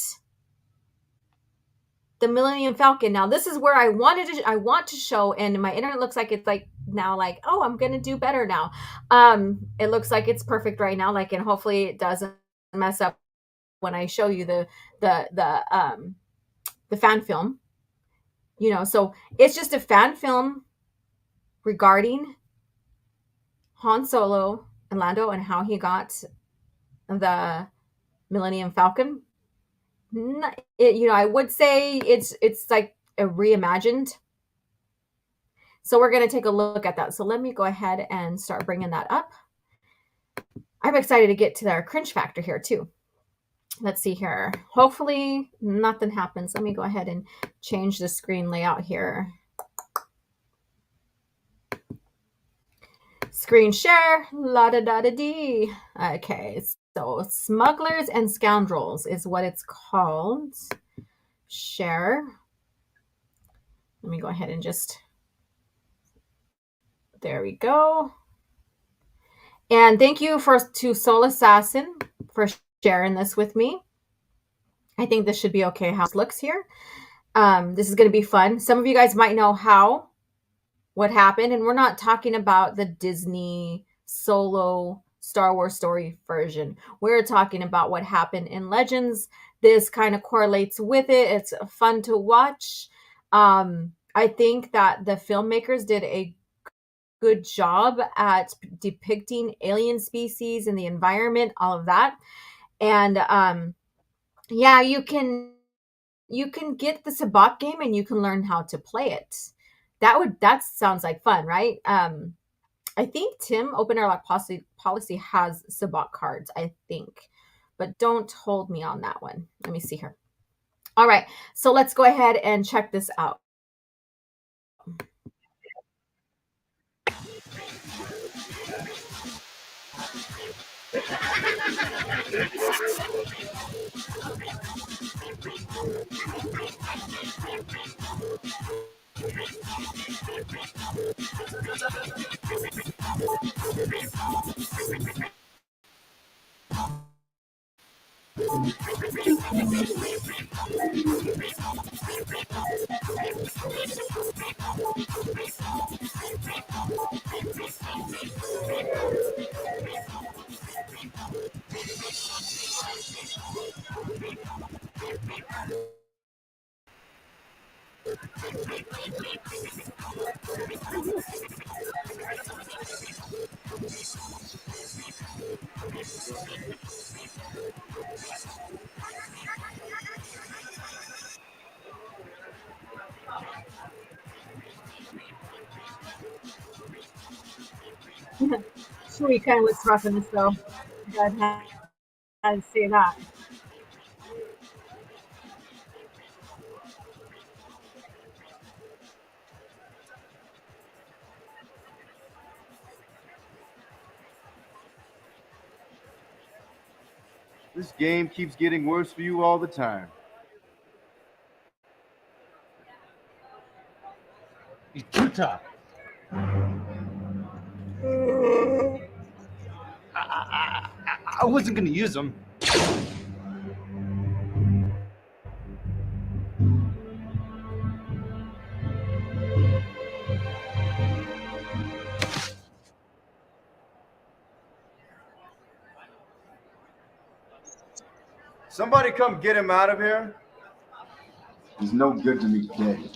[SPEAKER 2] the Millennium Falcon? Now this is where I want to show, and my internet looks like it's like now like, oh, I'm gonna do better now. It looks like it's perfect right now, like, and hopefully it doesn't mess up when I show you the fan film. So it's just a fan film regarding Han Solo and Lando and how he got the Millennium Falcon. I would say it's like a reimagined. So we're going to take a look at that. So let me go ahead and start bringing that up. I'm excited to get to our cringe factor here too. Let's see here. Hopefully nothing happens. Let me go ahead and change the screen layout here. Screen share, la-da-da-da-dee. Okay, so Smugglers and Scoundrels is what it's called. Share. Let me go ahead and just, there we go. And thank you to Soul Assassin for sharing this with me. I think this should be okay how it looks here. This is going to be fun. Some of you guys might know what happened, and we're not talking about the Disney Solo Star Wars story version. We're talking about what happened in Legends. This kind of correlates with it. It's fun to watch. I think that the filmmakers did a good job at depicting alien species and the environment, all of that. And yeah, you can get the Sabacc game and you can learn how to play it. That sounds like fun, right? I think Tim Open Airlock policy has Sabacc cards, I think, but don't hold me on that one. Let me see here. All right, so let's go ahead and check this out. Chewie kind of looks rough in this, though. I gotta say that.
[SPEAKER 3] This game keeps getting worse for you all the time.
[SPEAKER 4] Utah. I wasn't gonna use them.
[SPEAKER 3] Somebody come get him out of here. He's no good to me, kid.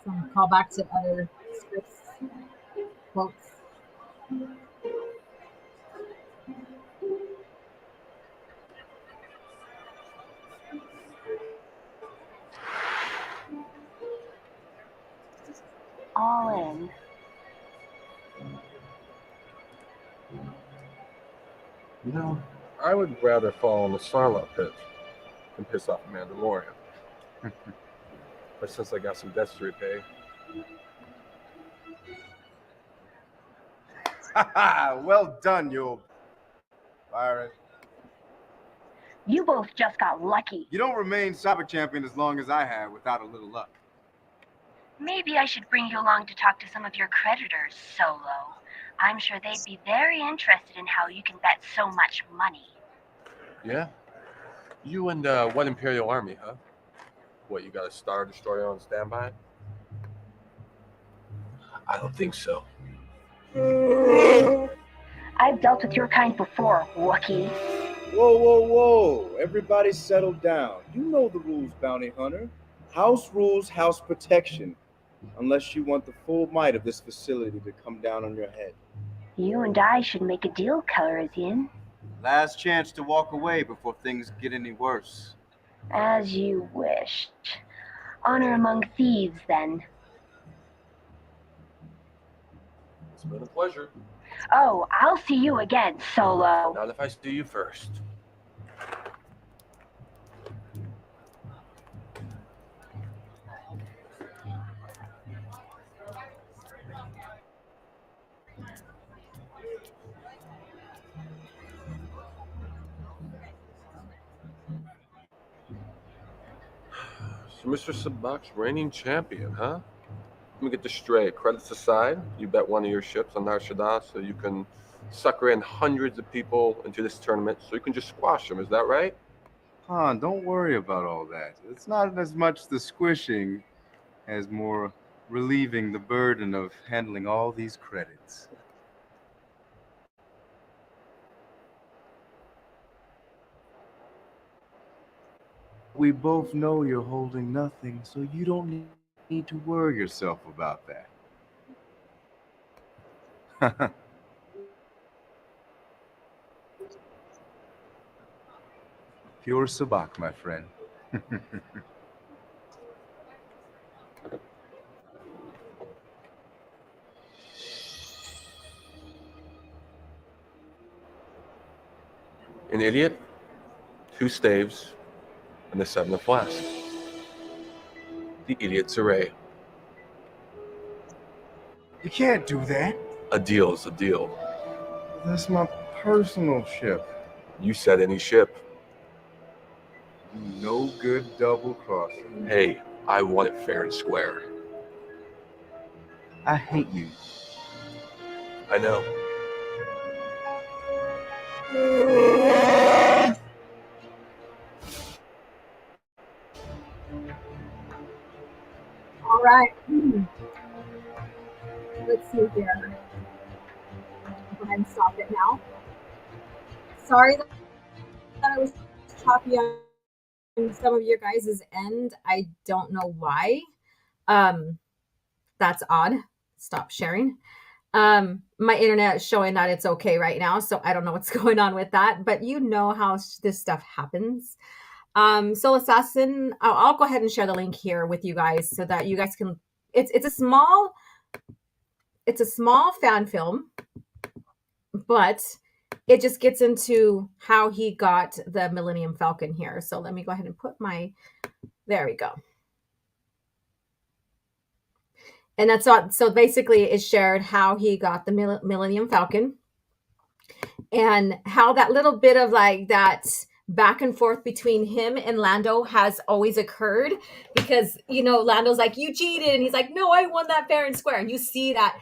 [SPEAKER 2] Some callback to other scripts, quotes.
[SPEAKER 5] All in.
[SPEAKER 6] You know, I would rather fall in the Sarlacc pit than piss off a Mandalorian. But since I got some debts to repay,
[SPEAKER 3] Well done, you old pirate.
[SPEAKER 5] You both just got lucky.
[SPEAKER 3] You don't remain Cyber Champion as long as I have without a little luck.
[SPEAKER 5] Maybe I should bring you along to talk to some of your creditors, Solo. I'm sure they'd be very interested in how you can bet so much money.
[SPEAKER 6] yeah. You and what Imperial Army, huh? What, you got a Star Destroyer on standby? I don't think so.
[SPEAKER 5] I've dealt with your kind before, Wookiee.
[SPEAKER 3] Whoa. Everybody settle down. You know the rules, Bounty Hunter. House rules, house protection. Unless you want the full might of this facility to come down on your head.
[SPEAKER 5] You and I should make a deal, Calrissian.
[SPEAKER 3] Last chance to walk away before things get any worse.
[SPEAKER 5] As you wish. Honor among thieves, then.
[SPEAKER 6] It's been a pleasure.
[SPEAKER 5] Oh, I'll see you again, Solo.
[SPEAKER 6] Not if I see you first. So Mr. Sabac's reigning champion, huh? Let me get this straight. Credits aside, you bet one of your ships on Nar Shaddaa so you can sucker in hundreds of people into this tournament so you can just squash them. Is that right?
[SPEAKER 3] Han, don't worry about all that. It's not as much the squishing as more relieving the burden of handling all these credits. We both know you're holding nothing, so you don't need to worry yourself about that. Pure Sabacc, my friend.
[SPEAKER 6] An idiot, 2 staves, and the 7 of flasks. The idiot's array.
[SPEAKER 3] You can't do that.
[SPEAKER 6] A deal is a deal.
[SPEAKER 3] That's my personal ship.
[SPEAKER 6] You said any ship.
[SPEAKER 3] You no good double crosser.
[SPEAKER 6] Hey, I want it fair and square.
[SPEAKER 4] I hate you.
[SPEAKER 6] I know.
[SPEAKER 2] All right. Let's see here. Go ahead and stop it now. Sorry that I was choppy on some of your guys' end. I don't know why. That's odd. Stop sharing. My internet is showing that it's okay right now, so I don't know what's going on with that, but you know how this stuff happens. Soul Assassin, I'll go ahead and share the link here with you guys so that you guys can. It's a small fan film, but it just gets into how he got the Millennium Falcon here. So let me go ahead and put there we go. And that's all. So basically it shared how he got the Millennium Falcon and how that little bit of like that back and forth between him and Lando has always occurred, because Lando's like, you cheated, and he's like, no, I won that fair and square. And you see that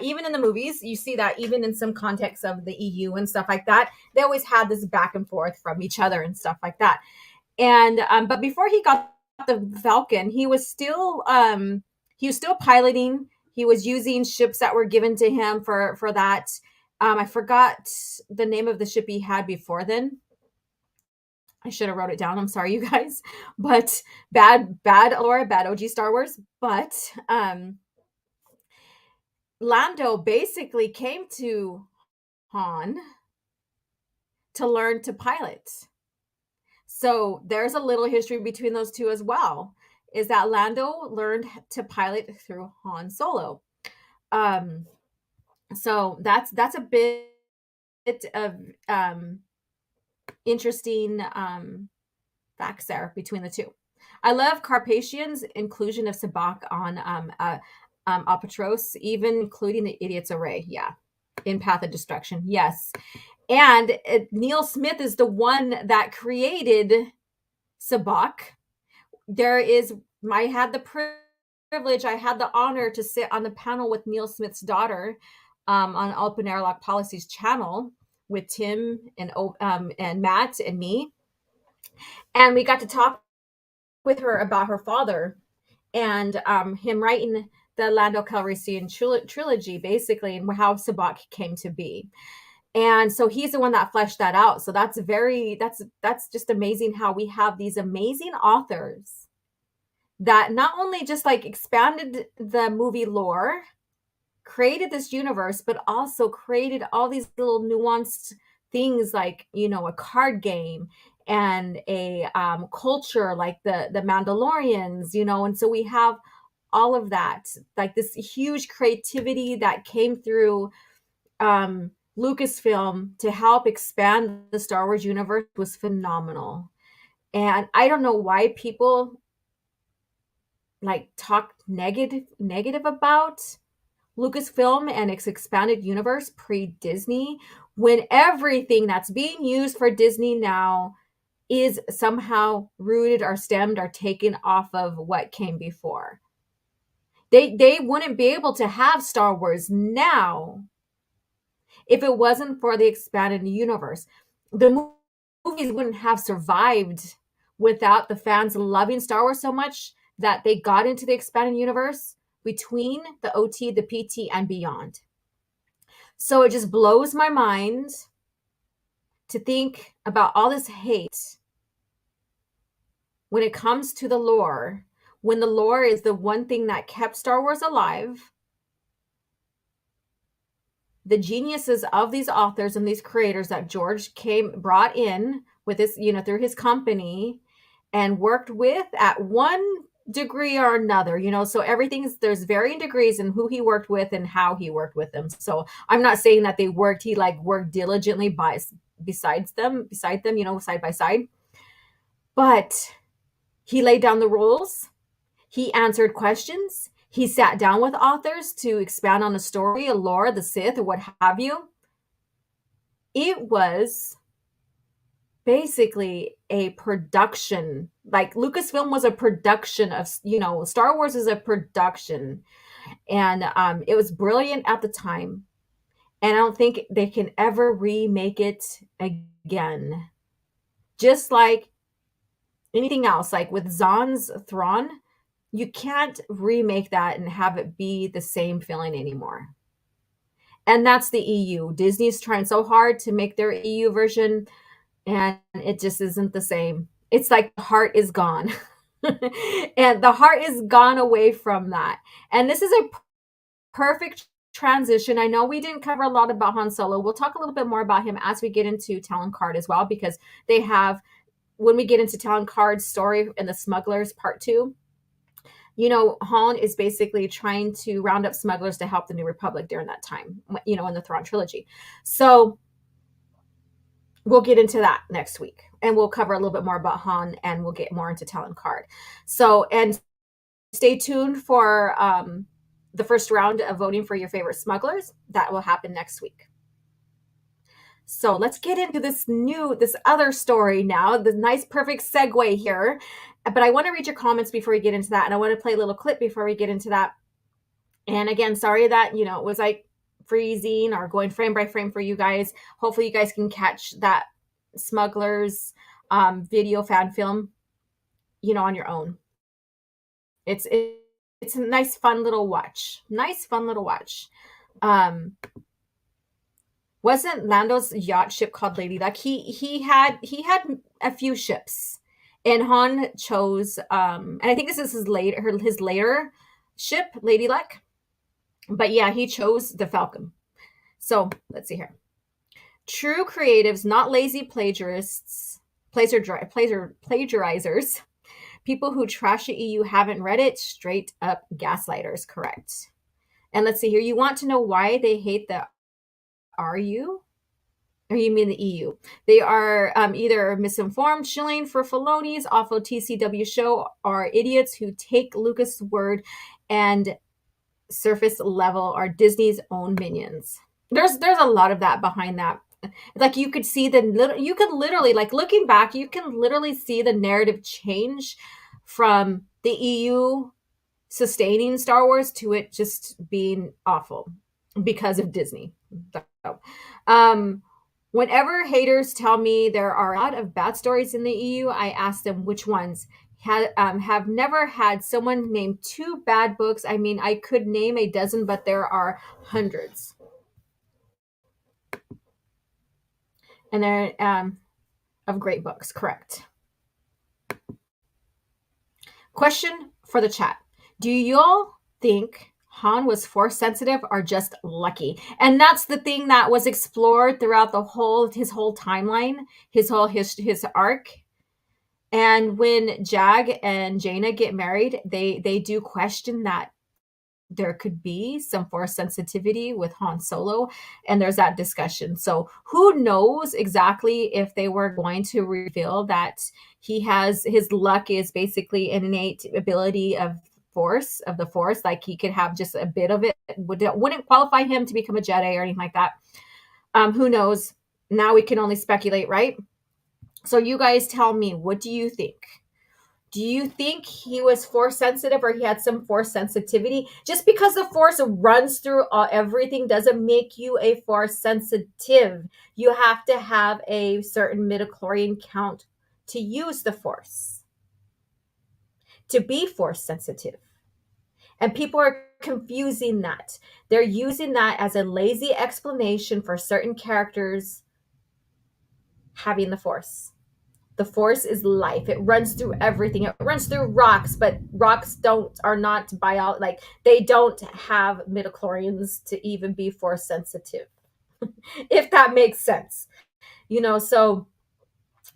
[SPEAKER 2] even in the movies, you see that even in some context of the EU and stuff like that, they always had this back and forth from each other and stuff like that. And but before he got the Falcon, he was still piloting. He was using ships that were given to him for that. I forgot the name of the ship he had before then. I should have wrote it down. I'm sorry, you guys. But bad Laura, bad OG Star Wars. But Lando basically came to Han to learn to pilot. So there's a little history between those two as well, is that Lando learned to pilot through Han Solo. So that's a bit of interesting facts there between the two. I love Carpathian's inclusion of Sabacc on Apatros, even including the Idiot's Array. Yeah, in Path of Destruction. Yes. And Neil Smith is the one that created Sabacc. I had the privilege, I had the honor to sit on the panel with Neil Smith's daughter on Open Airlock Policy's channel with Tim and Matt and me. And we got to talk with her about her father and him writing the Lando Calrissian trilogy, basically, and how Sabacc came to be. And so he's the one that fleshed that out. So that's just amazing how we have these amazing authors that not only just like expanded the movie lore, created this universe, but also created all these little nuanced things like, a card game and a culture like the Mandalorians, and so we have all of that, like this huge creativity that came through Lucasfilm to help expand the Star Wars universe was phenomenal. And I don't know why people like talk negative about Lucasfilm and its expanded universe pre-Disney, when everything that's being used for Disney now is somehow rooted or stemmed or taken off of what came before. They wouldn't be able to have Star Wars now if it wasn't for the expanded universe. The movies wouldn't have survived without the fans loving Star Wars so much that they got into the expanded universe between the OT, the PT, and beyond. So it just blows my mind to think about all this hate when it comes to the lore, when the lore is the one thing that kept Star Wars alive. The geniuses of these authors and these creators that George brought in with this, through his company and worked with at one degree or another, so there's varying degrees in who he worked with and how he worked with them. So I'm not saying that he worked diligently beside them, side by side, but he laid down the rules. He answered questions. He sat down with authors to expand on the story, a lore, the Sith, or what have you. It was basically a production. Like Lucasfilm was a production of, Star Wars is a production. And it was brilliant at the time. And I don't think they can ever remake it again. Just like anything else, like with Zahn's Thrawn, you can't remake that and have it be the same feeling anymore. And that's the EU. Disney's trying so hard to make their EU version, and it just isn't the same. It's like the heart is gone. And the heart is gone away from that. And this is a perfect transition. I know we didn't cover a lot about Han Solo. We'll talk a little bit more about him as we get into Talon Card as well, because they have, when we get into Talon Card's story in the Smugglers Part 2, Han is basically trying to round up smugglers to help the New Republic during that time, in the Thrawn trilogy. So we'll get into that next week, and we'll cover a little bit more about Han, and we'll get more into Talon Card. So, and stay tuned for the first round of voting for your favorite smugglers. That will happen next week. So let's get into this other story now. The nice, perfect segue here. But I want to read your comments before we get into that. And I want to play a little clip before we get into that. And again, sorry that, it was like freezing or going frame by frame for you guys. Hopefully you guys can catch that Smugglers video fan film, on your own. It's a nice, fun little watch. Wasn't Lando's yacht ship called Lady Luck? He had a few ships, and Han chose and I think this is his later ship, Lady Luck. But yeah, he chose the Falcon. So let's see here. True creatives, not lazy plagiarizers. People who trash the EU haven't read it. Straight up gaslighters. Correct. And let's see here. You want to know why they hate the RU? Or you mean the EU? They are either misinformed, shilling for Filoni's awful TCW show, or idiots who take Lucas' word and surface level are Disney's own minions. There's a lot of that behind that. Like you could see you could literally, like looking back, you can literally see the narrative change from the EU sustaining Star Wars to it just being awful because of Disney. So, whenever haters tell me there are a lot of bad stories in the EU, I ask them which ones. Have never had someone name 2 bad books. I mean, I could name a dozen, but there are hundreds. And they're of great books, correct. Question for the chat. Do y'all think Han was force sensitive or just lucky? And that's the thing that was explored throughout his whole timeline, his arc. And when Jag and Jaina get married, they do question that there could be some force sensitivity with Han Solo, and there's that discussion. So who knows exactly if they were going to reveal that his luck is basically an innate ability of the force, like he could have just a bit of it, wouldn't qualify him to become a Jedi or anything like that. Who knows? Now we can only speculate, right? So you guys tell me, what do you think? Do you think he was force sensitive or he had some force sensitivity? Just because the force runs through everything doesn't make you a force sensitive. You have to have a certain midichlorian count to use the force, to be force sensitive. And people are confusing that. They're using that as a lazy explanation for certain characters having the force. The force is life. It runs through everything. It runs through rocks, but rocks are not they don't have midichlorians to even be force sensitive. If that makes sense. So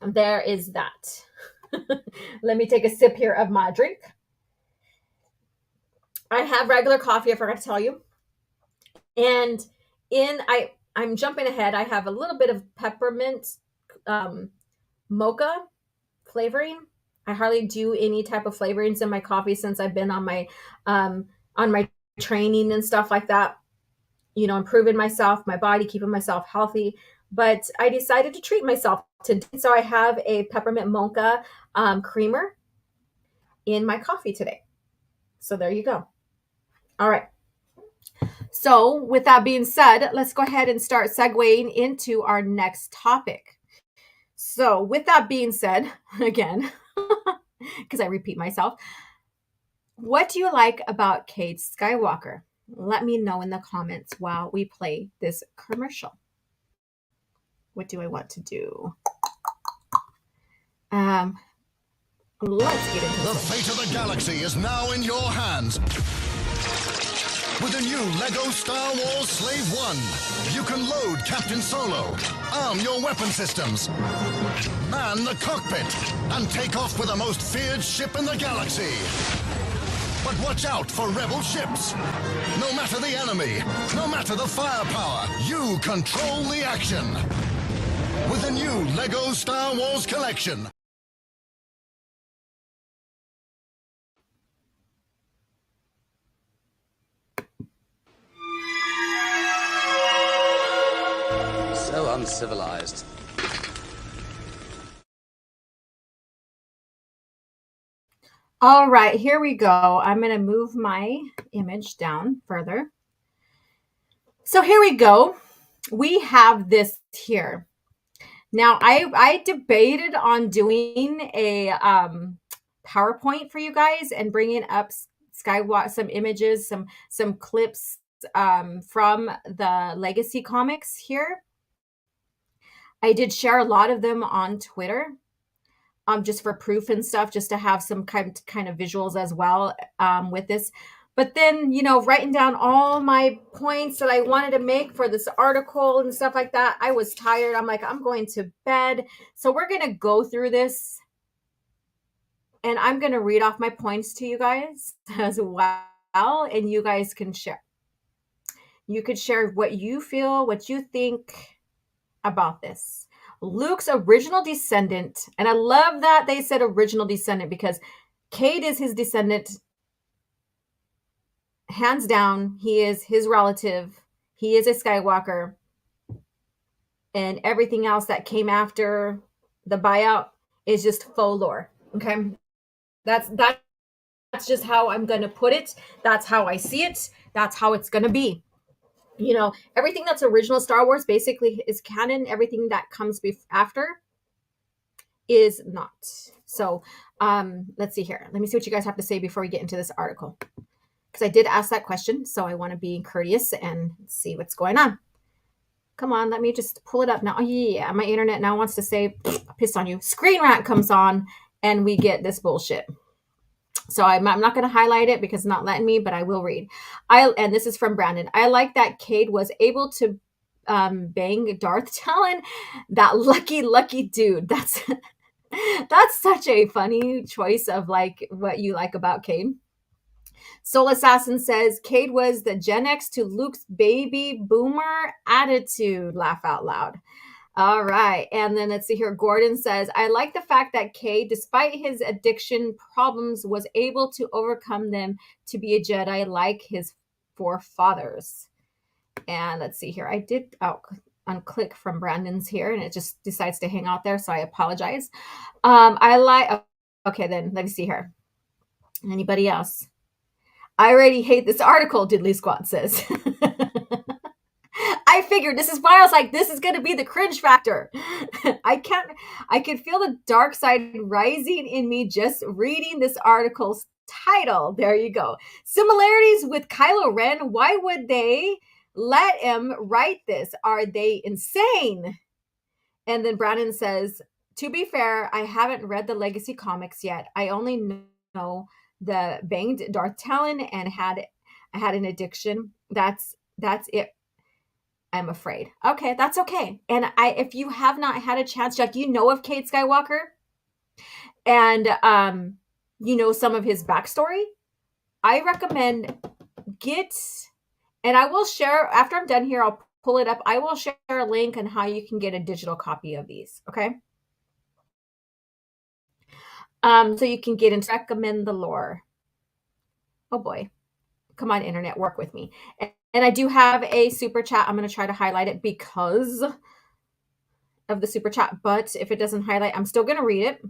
[SPEAKER 2] there is that. Let me take a sip here of my drink. I have regular coffee, I forgot to tell you. And I'm jumping ahead. I have a little bit of peppermint mocha flavoring. I hardly do any type of flavorings in my coffee since I've been on my training and stuff like that. Improving myself, my body, keeping myself healthy. but I decided to treat myself today. So I have a peppermint mocha creamer in my coffee today. So there you go. All right. So with that being said, let's go ahead and start segueing into our next topic. So with that being said, again, because I repeat myself, what do you like about Cade Skywalker? Let me know in the comments while we play this commercial. What do I want to do? Let's get into
[SPEAKER 7] The fate of the galaxy is now in your hands. With the new LEGO Star Wars Slave One, you can load Captain Solo, arm your weapon systems, man the cockpit, and take off with the most feared ship in the galaxy. But watch out for rebel ships. No matter the enemy, no matter the firepower, you control the action. With the new LEGO Star Wars collection.
[SPEAKER 8] So uncivilized.
[SPEAKER 2] All right, here we go. I'm going to move my image down further. So here we go. We have this here. Now, I debated on doing a PowerPoint for you guys and bringing up Skywalker, some images, some clips from the Legacy comics here. I did share a lot of them on Twitter. Just for proof and stuff, just to have some kind of visuals as well with this. But then, writing down all my points that I wanted to make for this article and stuff like that, I was tired. I'm like, I'm going to bed. So we're going to go through this. And I'm going to read off my points to you guys as well. And you guys can share. You could share what you feel, what you think about this. Luke's original descendant, and I love that they said original descendant because Cade is his descendant. Hands down, he is his relative. He is a Skywalker. And everything else that came after the buyout is just faux lore. Okay? That's just how I'm going to put it. That's how I see it. That's how it's going to be. Everything that's original Star Wars basically is canon. Everything that comes after is not. So let's see here. Let me see what you guys have to say before we get into this article. Because I did ask that question, so I want to be courteous and see what's going on. Come on, let me just pull it up now. Oh, yeah, my internet now wants to say, piss on you. ScreenRant comes on, and we get this bullshit. So I'm not going to highlight it because it's not letting me, but I will read. And this is from Brandon. I like that Cade was able to bang Darth Talon. That lucky dude. That's such a funny choice of like what you like about Cade. Soul Assassin says Cade was the Gen X to Luke's baby boomer attitude. Laugh out loud. All right. And then let's see here. Gordon says, I like the fact that Cade, despite his addiction problems, was able to overcome them to be a Jedi like his forefathers. And let's see here. I did unclick from Brandon's here, and it just decides to hang out there. So I apologize. Okay, then let me see here. Anybody else? I already hate this article, Diddley Squad says. I figured this is why I was like, this is going to be the cringe factor. I can feel the dark side rising in me just reading this article's title. There you go. Similarities with Kylo Ren. Why would they let him write this? Are they insane? And then Brandon says, to be fair, I haven't read the Legacy comics yet. I only know the banged Darth Talon and I had an addiction. That's it. I'm afraid. Okay, that's okay. And if you have not had a chance, Jack, of Cade Skywalker and some of his backstory, I recommend and I will share after I'm done here, I'll pull it up. I will share a link on how you can get a digital copy of these. Okay. So you can get into recommend the lore. Oh boy. Come on, internet, work with me. And I do have a super chat. I'm going to try to highlight it because of the super chat, but if it doesn't highlight, I'm still going to read it.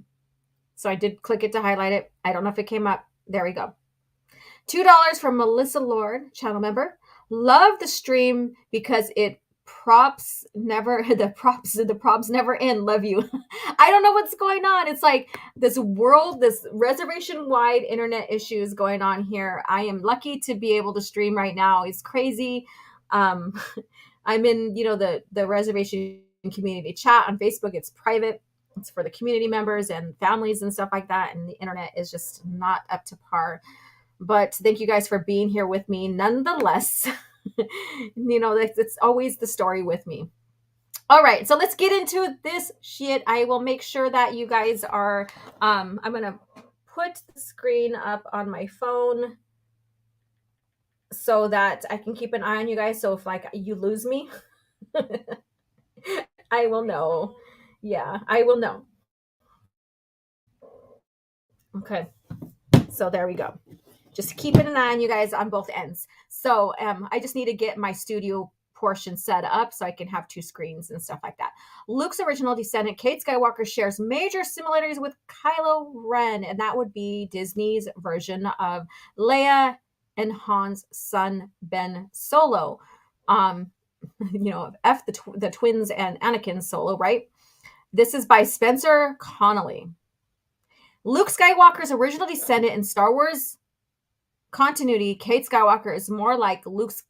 [SPEAKER 2] So I did click it to highlight it. I don't know if it came up. There we go. $2 from Melissa Lord, channel member. Love the stream because it the props never end. Love you. I don't know what's going on. It's like this reservation wide internet issues going on here. I am lucky to be able to stream right now. It's crazy. I'm in, the reservation community chat on Facebook. It's private. It's for the community members and families and stuff like that. And the internet is just not up to par. But thank you guys for being here with me nonetheless. It's always the story with me. All right, so let's get into this shit. I will make sure that you guys are, I'm going to put the screen up on my phone so that I can keep an eye on you guys. So if you lose me, I will know. Yeah, I will know. Okay, so there we go. Just keeping an eye on you guys on both ends. So I just need to get my studio portion set up so I can have two screens and stuff like that. Luke's original descendant, Cade Skywalker, shares major similarities with Kylo Ren, and that would be Disney's version of Leia and Han's son, Ben Solo. The twins and Anakin Solo, right? This is by Spencer Connolly. Luke Skywalker's original descendant in Star Wars continuity, Cade Skywalker is more like Luke's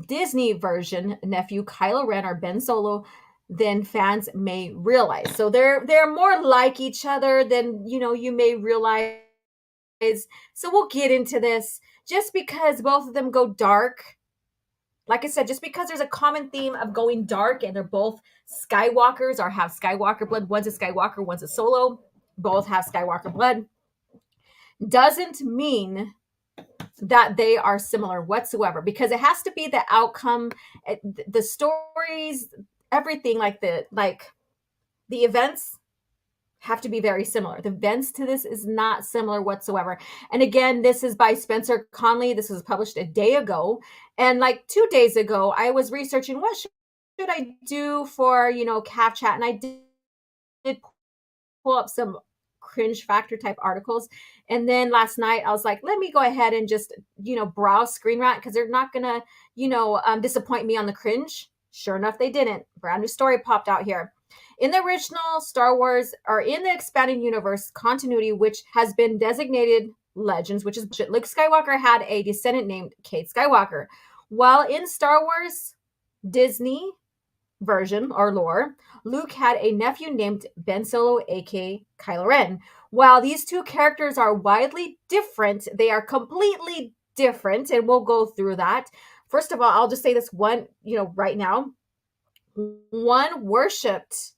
[SPEAKER 2] Disney version nephew, Kylo Ren or Ben Solo, than fans may realize. So they're more like each other than you may realize. So we'll get into this. Just because both of them go dark, like I said, just because there's a common theme of going dark and they're both Skywalkers or have Skywalker blood, one's a Skywalker, one's a Solo, both have Skywalker blood, doesn't mean that they are similar whatsoever, because it has to be the outcome, the stories, everything, like the events have to be very similar. The events to this is not similar whatsoever. And again, this is by Spencer Connolly. This was published a day ago. And 2 days ago, I was researching what should I do for, CAF chat. And I did pull up some cringe factor type articles. And then last night I was like, let me go ahead and just, browse ScreenRant, because they're not going to, disappoint me on the cringe. Sure enough, they didn't. Brand new story popped out here. In the original Star Wars, or in the expanded universe continuity, which has been designated Legends, which is bullshit, Luke Skywalker had a descendant named Cade Skywalker. While in Star Wars Disney version or lore, Luke had a nephew named Ben Solo, aka Kylo Ren. While these two characters are widely different, they are completely different, and we'll go through that. First of all, I'll just say this one, right now. One worshipped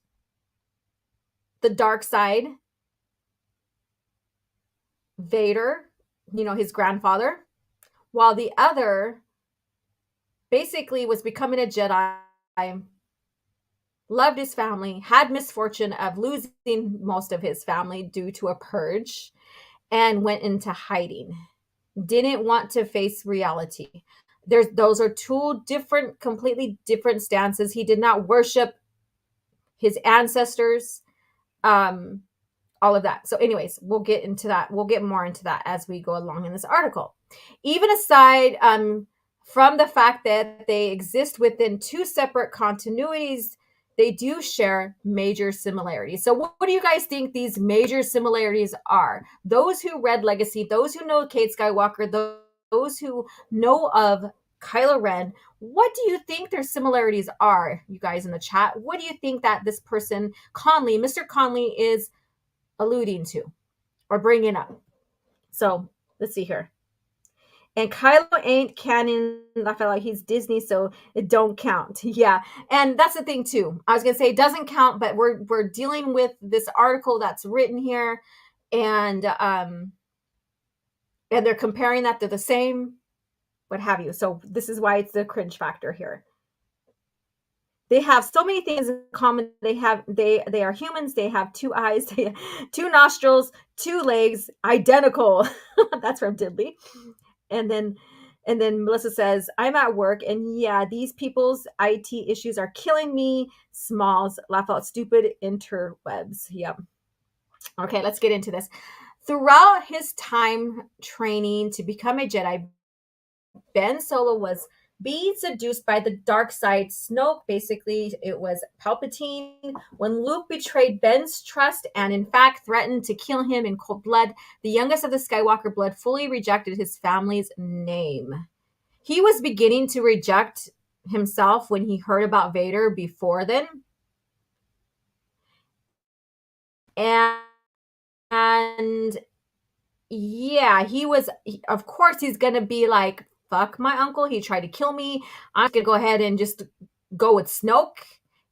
[SPEAKER 2] the dark side, Vader, his grandfather, while the other basically was becoming a Jedi, loved his family, had misfortune of losing most of his family due to a purge, and went into hiding. Didn't want to face reality. Those are two completely different stances. He did not worship his ancestors, all of that. So anyways, we'll get into that. We'll get more into that as we go along in this article. Even aside from the fact that they exist within two separate continuities, they do share major similarities. So what do you guys think these major similarities are? Those who read Legacy, those who know Cade Skywalker, those who know of Kylo Ren, what do you think their similarities are, you guys in the chat? What do you think that this person, Conley, Mr. Conley, is alluding to or bringing up? So let's see here. And Kylo ain't canon, he's Disney, so it don't count. Yeah, and that's the thing too. I was gonna say it doesn't count, but we're dealing with this article that's written here, and they're comparing that to the same, what have you. So this is why it's the cringe factor here. They have so many things in common. They are humans. They have two eyes, two nostrils, two legs, identical. That's from Diddley. And then And then Melissa says, I'm at work, and yeah, these people's IT issues are killing me. Smalls, laugh out stupid interwebs. Yep. Okay, let's get into this. Throughout his time training to become a Jedi, Ben Solo was being seduced by the dark side. Snoke, basically, it was Palpatine. When Luke betrayed Ben's trust and, in fact, threatened to kill him in cold blood, the youngest of the Skywalker blood fully rejected his family's name. He was beginning to reject himself when he heard about Vader before then. And yeah, of course, he's going to be like, fuck my uncle. He tried to kill me. I'm going to go ahead and just go with Snoke.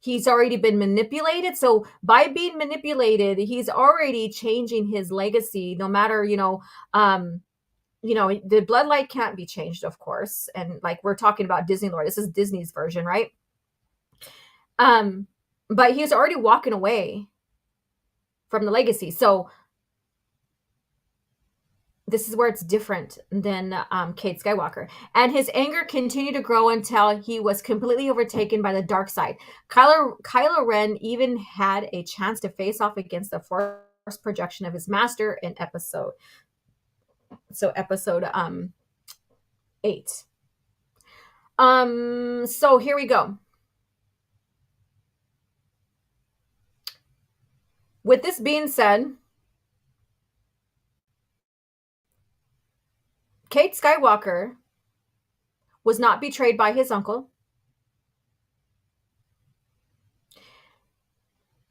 [SPEAKER 2] He's already been manipulated. So by being manipulated, he's already changing his legacy, no matter, the bloodline can't be changed, of course. And like, we're talking about Disney lore. This is Disney's version, right? But he's already walking away from the legacy. So this is where it's different than Cade Skywalker. And his anger continued to grow until he was completely overtaken by the dark side. Kylo Ren even had a chance to face off against the Force projection of his master in episode 8. So here we go. With this being said, Cade Skywalker was not betrayed by his uncle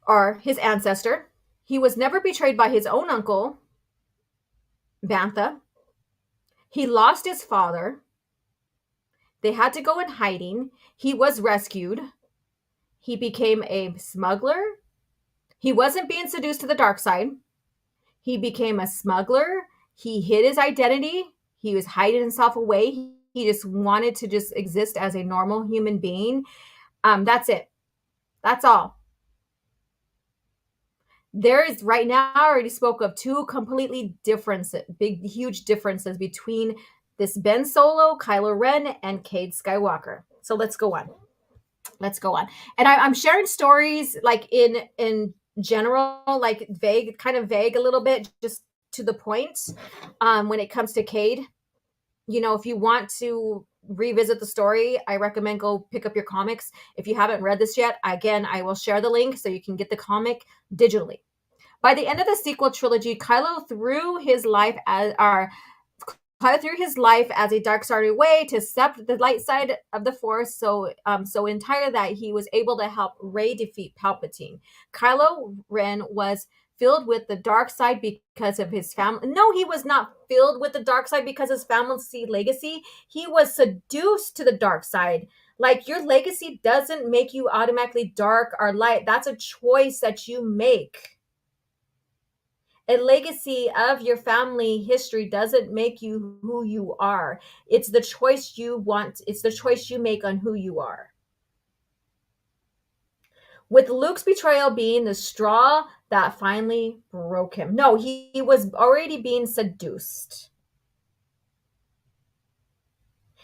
[SPEAKER 2] or his ancestor. He was never betrayed by his own uncle, Bantha. He lost his father. They had to go in hiding. He was rescued. He became a smuggler. He wasn't being seduced to the dark side. He became a smuggler. He hid his identity. He was hiding himself away. He just wanted to just exist as a normal human being. That's it. That's all. There is right now, I already spoke of two completely different, big, huge differences between this Ben Solo, Kylo Ren, and Cade Skywalker. So let's go on. And I'm sharing stories like in general, like vague, kind of vague a little bit, just to the point. When it comes to Cade, if you want to revisit the story, I recommend go pick up your comics. If you haven't read this yet, again, I will share the link so you can get the comic digitally. By the end of the sequel trilogy, Kylo threw his life as a dark side way to accept the light side of the Force, so entire that he was able to help Rey defeat Palpatine. Kylo Ren was filled with the dark side because of his family. No, he was not filled with the dark side because his family legacy. He was seduced to the dark side. Like, your legacy doesn't make you automatically dark or light. That's a choice that you make. A legacy of your family history doesn't make you who you are. It's the choice you want. It's the choice you make on who you are. With Luke's betrayal being the straw that finally broke him. No, he was already being seduced.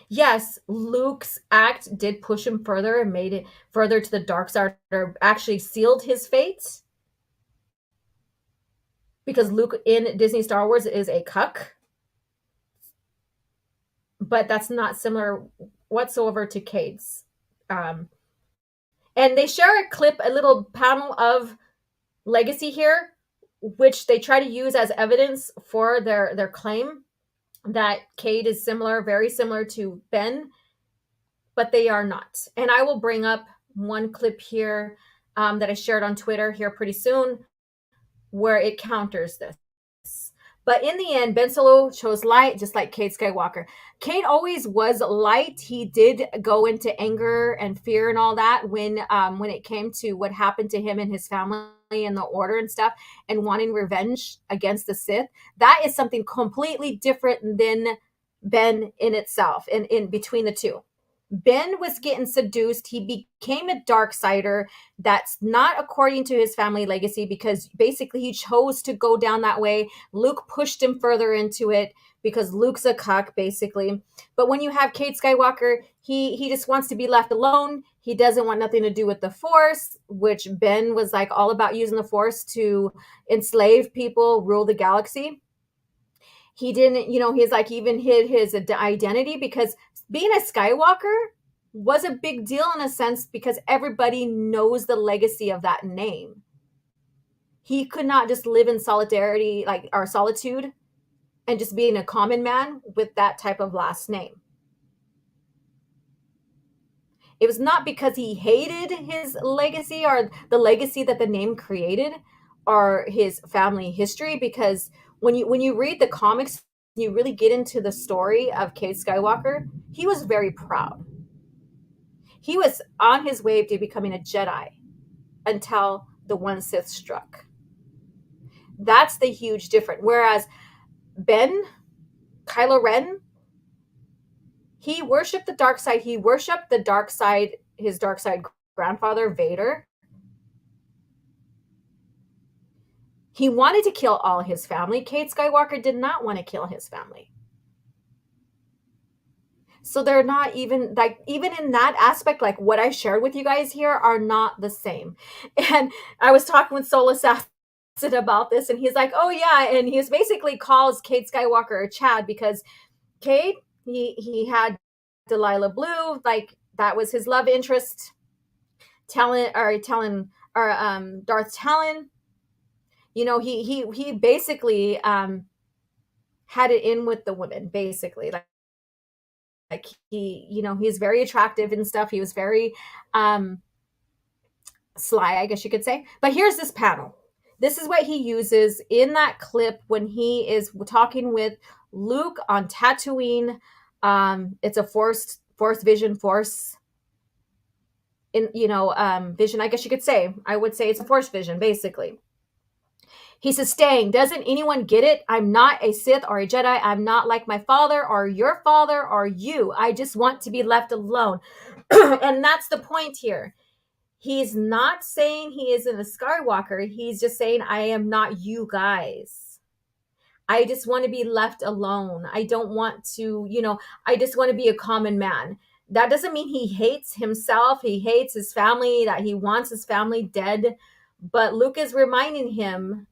[SPEAKER 2] Yes, Luke's act did push him further and made it further to the dark side, or actually sealed his fate. Because Luke in Disney Star Wars is a cuck. But that's not similar whatsoever to Cade's. And they share a little panel of legacy here, which they try to use as evidence for their claim that Cade is very similar to Ben, but they are not. And I will bring up one clip here that I shared on Twitter here pretty soon, where it counters this. But in the end, Ben Solo chose light, just like Cade Skywalker. Cade always was light. He did go into anger and fear and all that when it came to what happened to him and his family and the Order and stuff, and wanting revenge against the Sith. That is something completely different than Ben in itself, in between the two. Ben was getting seduced. He became a darksider. That's not according to his family legacy, because basically he chose to go down that way. Luke pushed him further into it because Luke's a cuck, basically. But when you have Cade Skywalker, he just wants to be left alone. He doesn't want nothing to do with the Force, which Ben was like all about using the Force to enslave people, rule the galaxy. He didn't, he's like even hid his identity, because being a Skywalker was a big deal in a sense, because everybody knows the legacy of that name. He could not just live in solidarity, or solitude, and just being a common man with that type of last name. It was not because he hated his legacy or the legacy that the name created or his family history, because when you read the comics, you really get into the story of Cade Skywalker, he was very proud. He was on his way to becoming a Jedi until the one Sith struck. That's the huge difference. Whereas Kylo Ren, he worshipped the dark side. He worshipped the dark side, his dark side grandfather, Vader. He wanted to kill all his family. Cade Skywalker did not want to kill his family. So they're not even in that aspect, like what I shared with you guys here are not the same. And I was talking with Soul Assassin about this, and he's like, oh yeah, and he basically calls Cade Skywalker Chad, because Cade, he had Delilah Blue, like that was his love interest. Darth Talon, he basically had it in with the women, basically. Like he's very attractive and stuff. He was very sly, I guess you could say. But here's this panel. This is what he uses in that clip when he is talking with Luke on Tatooine. It's a force vision, vision, I guess you could say. I would say it's a force vision, basically. He says, staying, doesn't anyone get it? I'm not a Sith or a Jedi. I'm not like my father or your father or you. I just want to be left alone. And that's the point here. He's not saying he isn't a Skywalker. He's just saying, I am not you guys. I just want to be left alone. I don't want to, I just want to be a common man. That doesn't mean he hates himself. He hates his family, that he wants his family dead. But Luke is reminding him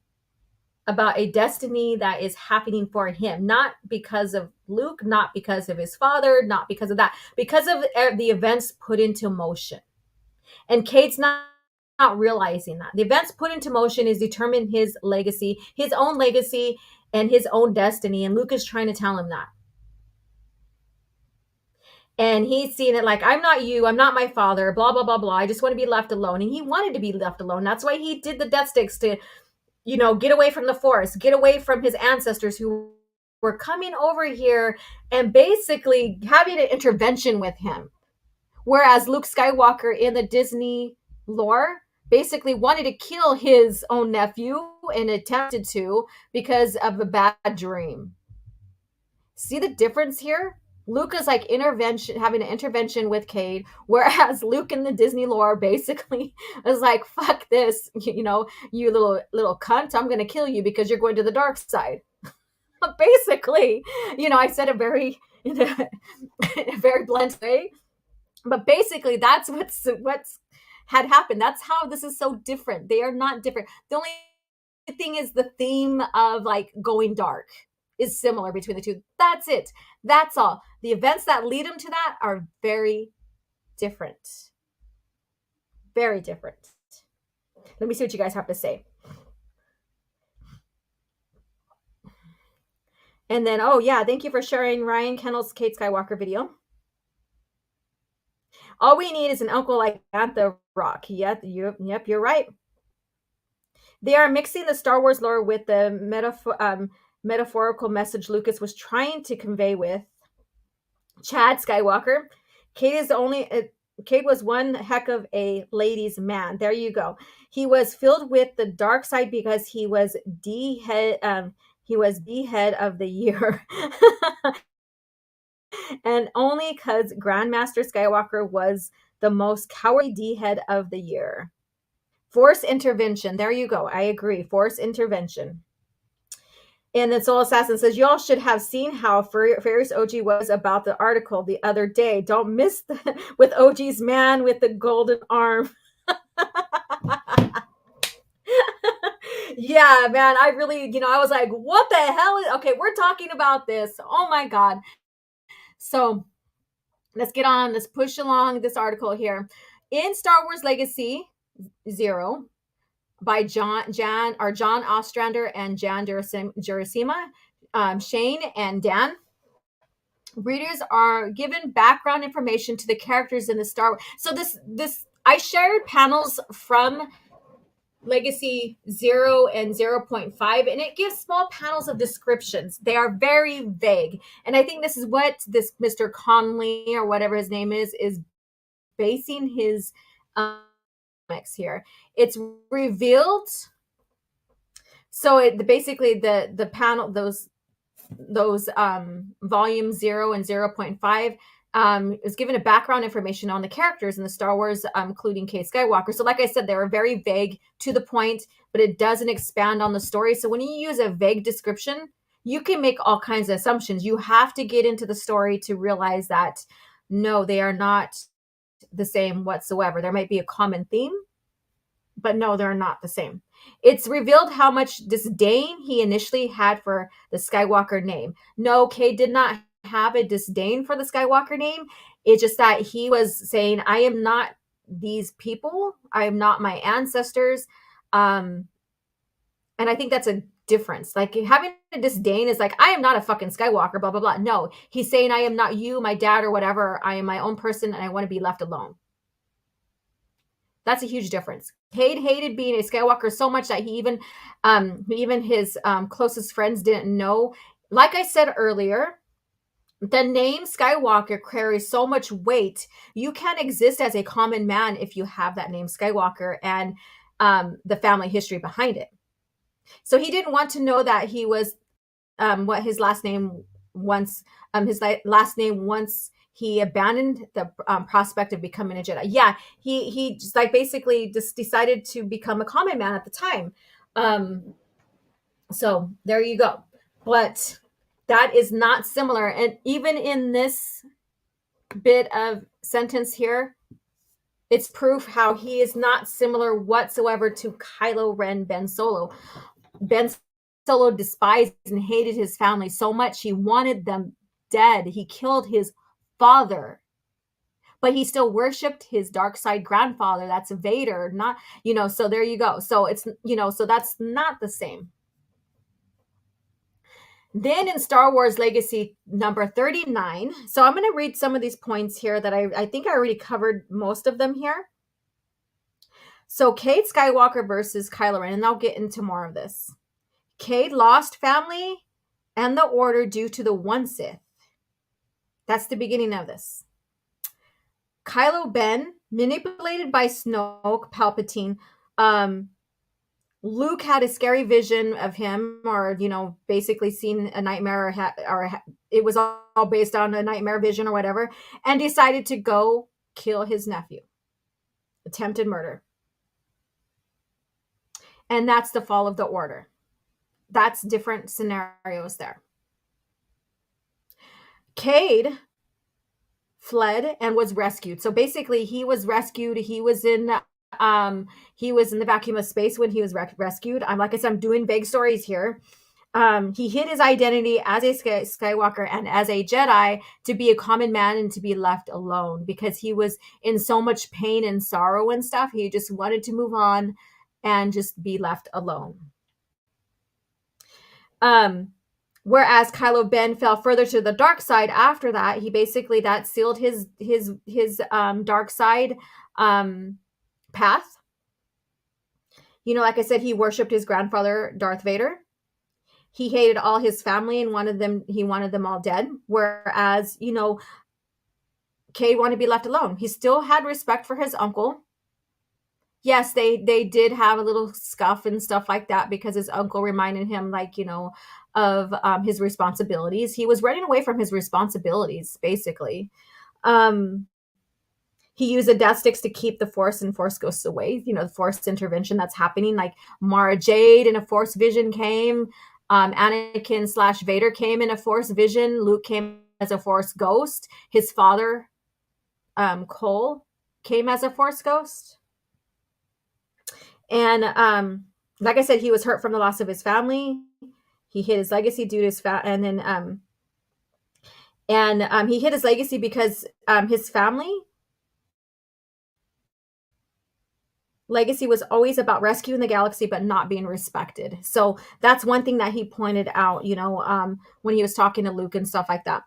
[SPEAKER 2] about a destiny that is happening for him, not because of Luke, not because of his father, not because of that, because of the events put into motion. And Cade's not realizing that. The events put into motion is determine his legacy, his own legacy, and his own destiny. And Luke is trying to tell him that. And he's seeing it like, I'm not you, I'm not my father, blah, blah, blah, blah. I just want to be left alone. And he wanted to be left alone. That's why he did the death sticks, to get away from the Force, get away from his ancestors who were coming over here and basically having an intervention with him. Whereas Luke Skywalker in the Disney lore basically wanted to kill his own nephew and attempted to because of a bad dream. See the difference here? Luke is like having an intervention with Cade, whereas Luke in the Disney lore basically is like, fuck this, you little cunt, I'm going to kill you because you're going to the dark side. Basically, I said it in a very blunt way, but basically that's what's had happened. That's how this is so different. They are not different. The only thing is the theme of like going dark is similar between the two. That's it. That's all. The events that lead him to that are very different. Very different. Let me see what you guys have to say. And then, oh yeah, thank you for sharing Ryan Kennel's Cade Skywalker video. All we need is an uncle like the Rock. Yep, you're right. They are mixing the Star Wars lore with the metaphorical message Lucas was trying to convey with Chad Skywalker. Cade was one heck of a ladies' man. There you go. He was filled with the dark side because he was the head of the year. And only because Grandmaster Skywalker was the most cowardly D-head of the year. Force intervention. There you go. I agree. Force intervention. And then Soul Assassin says, y'all should have seen how furious OG was about the article the other day. Don't miss with OG's man with the golden arm. Yeah, man, I really, I was like, what the hell is, okay, we're talking about this. Oh my God. So let's get on, let's push along this article here. In Star Wars Legacy 0 by John Ostrander and Jan Gerasima, Shane and Dan, readers are given background information to the characters in the Star Wars. So this I shared panels from Legacy 0 and 0.5, and it gives small panels of descriptions. They are very vague. And I think this is what this Mr. Conley, or whatever his name is basing his comics here. It's revealed. So basically the panel, those volume 0 and 0.5 is given a background information on the characters in the Star Wars, including Cade Skywalker. So like I said, they were very vague, to the point, but it doesn't expand on the story. So when you use a vague description, you can make all kinds of assumptions. You have to get into the story to realize that, no, they are not the same whatsoever. There might be a common theme, but no, they're not the same. It's revealed how much disdain he initially had for the Skywalker name. No, Cade did not have a disdain for the Skywalker name. It's just that he was saying, I am not these people. I am not my ancestors. And I think that's a difference. Like, having a disdain is like, I am not a fucking Skywalker, blah, blah, blah. No, he's saying, I am not you, my dad, or whatever. I am my own person, and I want to be left alone. That's a huge difference. Cade hated being a Skywalker so much that he even his closest friends didn't know. Like I said earlier, the name Skywalker carries so much weight. You can't exist as a common man if you have that name Skywalker and the family history behind it. So he didn't want to know that he was what his last name once. His last name once he abandoned the prospect of becoming a Jedi. Yeah, he just like basically just decided to become a common man at the time. So there you go. But that is not similar. And even in this bit of sentence here, it's proof how he is not similar whatsoever to Kylo Ren, Ben Solo. Ben Solo despised and hated his family so much he wanted them dead. He killed his father, but he still worshipped his dark side grandfather. That's Vader, not, so there you go. So it's, so that's not the same. Then in Star Wars Legacy number 39, so I'm going to read some of these points here that I think I already covered most of them here. So Cade Skywalker versus Kylo Ren, and I'll get into more of this. Cade lost family and the Order due to the one Sith. That's the beginning of this. Kylo Ben, manipulated by Snoke, Palpatine. Luke had a scary vision of him, or, basically seen a nightmare, or it was all based on a nightmare vision or whatever, and decided to go kill his nephew. Attempted murder. And that's the fall of the Order. That's different scenarios there. Cade fled and was rescued. So basically he was rescued. He was in the vacuum of space when he was rescued. Like I said, I'm doing vague stories here. He hid his identity as a Skywalker and as a Jedi to be a common man and to be left alone, because he was in so much pain and sorrow and stuff. He just wanted to move on and just be left alone. Whereas Kylo Ben fell further to the dark side after that. He basically, that sealed his dark side path. Like I said, he worshipped his grandfather, Darth Vader. He hated all his family and he wanted them all dead. Whereas, Cade wanted to be left alone. He still had respect for his uncle. Yes, they did have a little scuff and stuff like that because his uncle reminded him, of his responsibilities. He was running away from his responsibilities, basically. He used the death sticks to keep the Force and Force ghosts away. The Force intervention that's happening. Like Mara Jade in a Force vision came. Anakin / Vader came in a Force vision. Luke came as a Force ghost. His father, Cole, came as a Force ghost. And like I said, he was hurt from the loss of his family. He hid his legacy due to his he hid his legacy because his family legacy was always about rescuing the galaxy but not being respected. So that's one thing that he pointed out, when he was talking to Luke and stuff like that.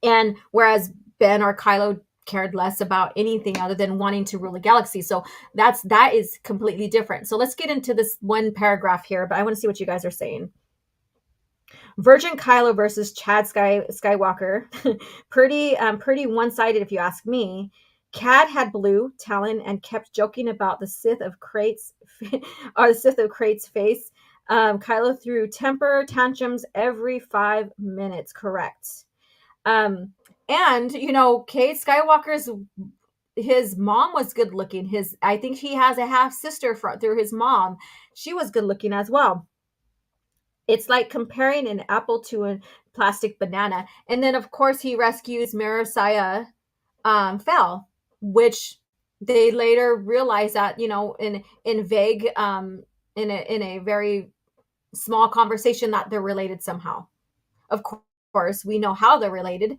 [SPEAKER 2] And whereas Ben or Kylo cared less about anything other than wanting to rule the galaxy. So that is completely different. So let's get into this one paragraph here, but I want to see what you guys are saying. Virgin Kylo versus Cade Skywalker. pretty one-sided if you ask me. Cade had blue talent and kept joking about the Sith of Crate's face. Kylo threw temper tantrums every 5 minutes. Correct. And Cade Skywalker's his mom was good looking. I think he has a half sister through his mom. She was good looking as well. It's like comparing an apple to a plastic banana. And then, of course, he rescues Marasiah Fel, which they later realized that, in vague, in a very small conversation, that they're related somehow. Of course, we know how they're related.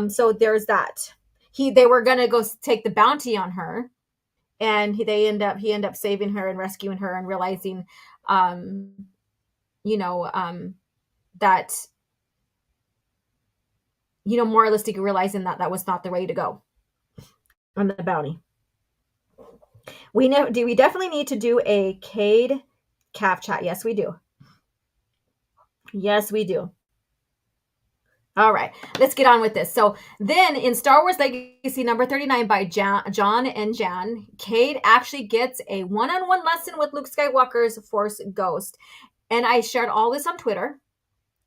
[SPEAKER 2] So there's that. They were going to go take the bounty on her, and he ended up saving her and rescuing her and realizing, that, moralistic, realizing that was not the way to go on the bounty. We definitely need to do a Cade CAF chat. Yes, we do. Yes, we do. All right, let's get on with this. So then in Star Wars Legacy number 39 by John and Jan, Cade actually gets a one-on-one lesson with Luke Skywalker's Force ghost. And I shared all this on Twitter.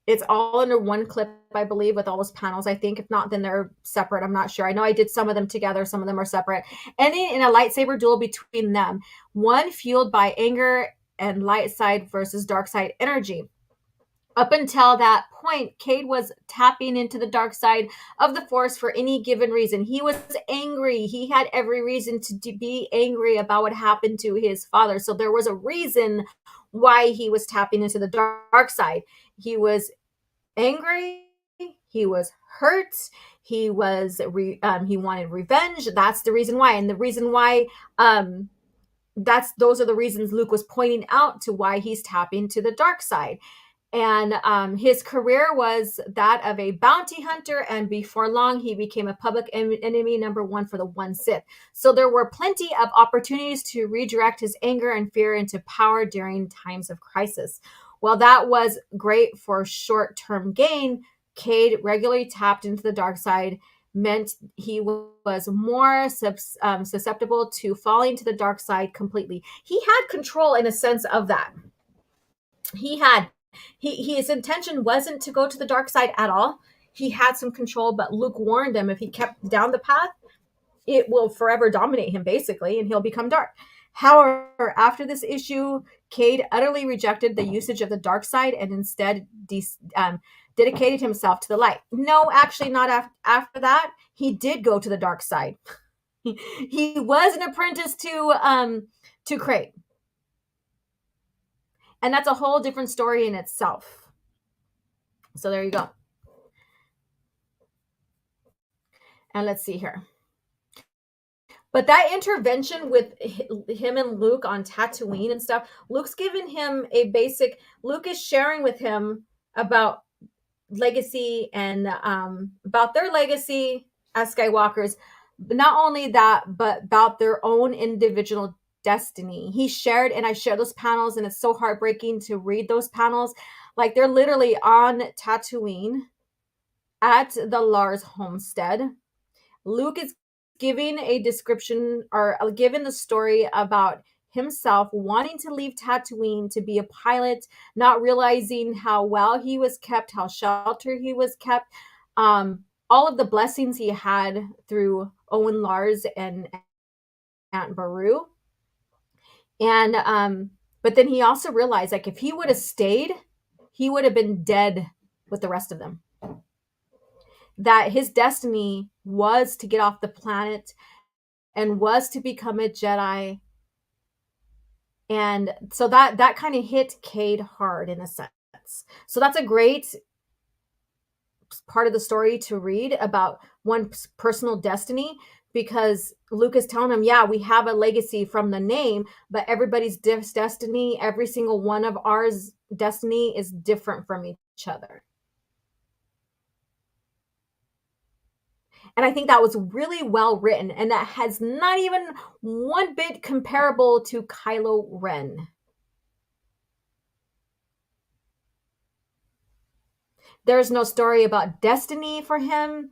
[SPEAKER 2] It's all under one clip, I believe, with all those panels. I think if not, then they're separate. I'm not sure. I know I did some of them together. Some of them are separate. Ending in a lightsaber duel between them. One fueled by anger and light side versus dark side energy. Up until that point, Cade was tapping into the dark side of the Force for any given reason. He was angry. He had every reason to be angry about what happened to his father. So there was a reason why he was tapping into the dark side. He was angry. He was hurt. He wanted revenge. That's the reason why. And the reason why, those are the reasons Luke was pointing out to why he's tapping to the dark side. And his career was that of a bounty hunter, and before long, he became a public enemy number one for the one Sith. So there were plenty of opportunities to redirect his anger and fear into power during times of crisis. While that was great for short-term gain, Cade regularly tapped into the dark side, meant he was more susceptible to falling to the dark side completely. He had control in a sense of that. His intention wasn't to go to the dark side at all. He had some control, but Luke warned him if he kept down the path, it will forever dominate him, basically, and he'll become dark. However, after this issue, Cade utterly rejected the usage of the dark side and instead dedicated himself to the light. No, actually, not after that. He did go to the dark side. He was an apprentice to Craig. And that's a whole different story in itself. So there you go. And let's see here. But that intervention with him and Luke on Tatooine and stuff, Luke's giving him Luke is sharing with him about legacy and about their legacy as Skywalkers. But not only that, but about their own individual destiny. He shared, and I shared those panels, and it's so heartbreaking to read those panels. Like, they're literally on Tatooine at the Lars homestead. Luke is giving a description or given the story about himself wanting to leave Tatooine to be a pilot, not realizing how well he was kept, how sheltered he was kept, all of the blessings he had through Owen Lars and Aunt Beru. And but then he also realized, like, if he would have stayed, he would have been dead with the rest of them. That his destiny was to get off the planet and was to become a Jedi. And so that kind of hit Cade hard in a sense. So that's a great part of the story to read about one's personal destiny, because Luke is telling him, yeah, we have a legacy from the name, but everybody's destiny, every single one of ours destiny is different from each other. And I think that was really well written, and that has not even one bit comparable to Kylo Ren. There's no story about destiny for him.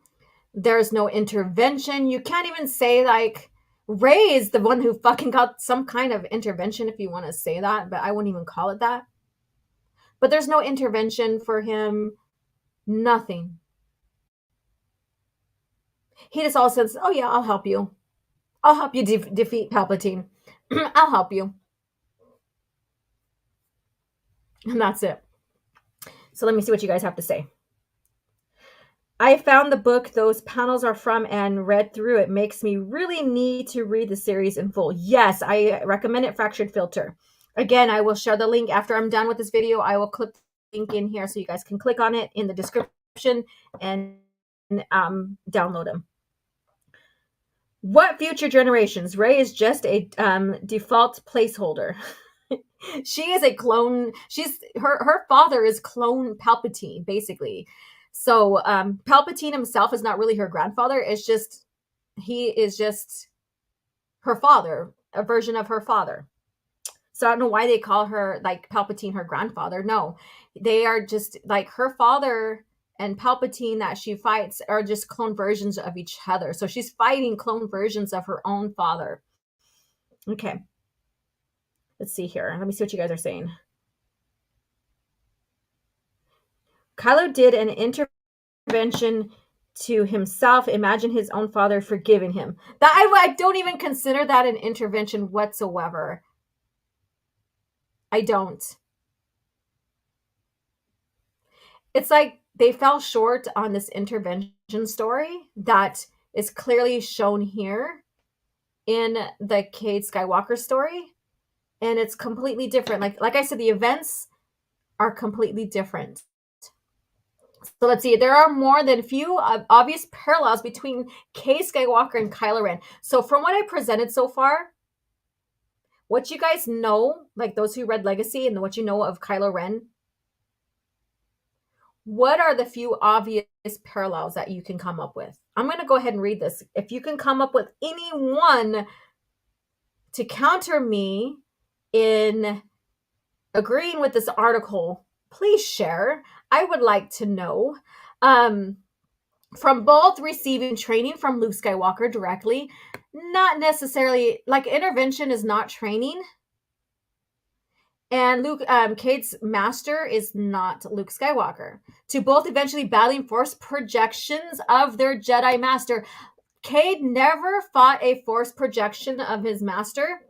[SPEAKER 2] There's no intervention. You can't even say like Rey is the one who fucking got some kind of intervention, if you want to say that, but I wouldn't even call it that. But there's no intervention for him. Nothing. He just all says, oh yeah, I'll help you. I'll help you defeat Palpatine. I'll help you. And that's it. So let me see what you guys have to say. I found the book those panels are from and read through. It makes me really need to read the series in full. Yes, I recommend it, Fractured Filter. Again, I will share the link after I'm done with this video. I will click the link in here so you guys can click on it in the description and download them. What future generations? Rey is just a default placeholder. She is a clone. Her father is clone Palpatine, basically. So Palpatine himself is not really her grandfather. It's just, he is just her father, a version of her father. So I don't know why they call her like Palpatine her grandfather. No, they are just like her father and Palpatine that she fights are just clone versions of each other. So she's fighting clone versions of her own father. Okay. Let's see here. Let me see what you guys are saying. Kylo did an intervention to himself. Imagine his own father forgiving him. That I don't even consider that an intervention whatsoever. I don't. It's like they fell short on this intervention story that is clearly shown here in the Cade Skywalker story. And it's completely different. Like I said, the events are completely different. So let's see. There are more than a few obvious parallels between Cade Skywalker and Kylo Ren. So from what I presented so far, what you guys know, like those who read Legacy and what you know of Kylo Ren, what are the few obvious parallels that you can come up with? I'm going to go ahead and read this. If you can come up with any one to counter me in agreeing with this article, please share. I would like to know. From both receiving training from Luke Skywalker directly, not necessarily, like intervention is not training. And Cade's master is not Luke Skywalker. To both eventually battling force projections of their Jedi master. Cade never fought a force projection of his master.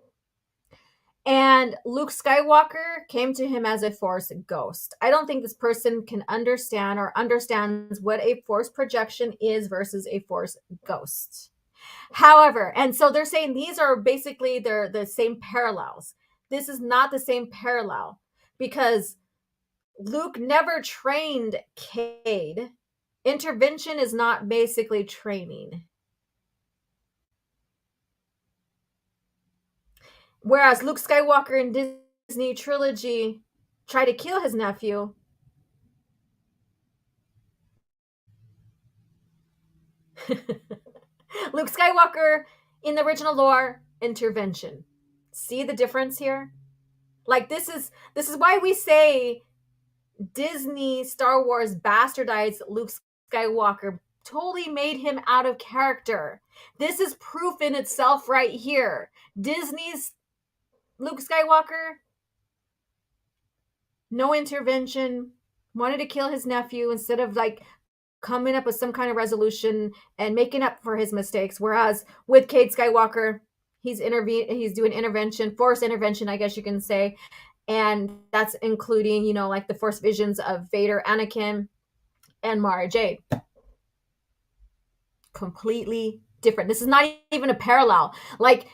[SPEAKER 2] And Luke Skywalker came to him as a force ghost. I don't think this person can understand or understands what a force projection is versus a force ghost. However, and so they're saying these are basically they're the same parallels. This is not the same parallel because Luke never trained Cade. Intervention is not basically training. Whereas Luke Skywalker in Disney trilogy tried to kill his nephew. Luke Skywalker in the original lore, intervention. See the difference here? Like this is why we say Disney Star Wars bastardized Luke Skywalker, totally made him out of character. This is proof in itself right here. Disney's Luke Skywalker, no intervention, wanted to kill his nephew instead of like coming up with some kind of resolution and making up for his mistakes. Whereas with Cade Skywalker, he's doing intervention, force intervention, I guess you can say. And that's including, like the Force visions of Vader, Anakin, and Mara Jade. Completely different. This is not even a parallel. Like,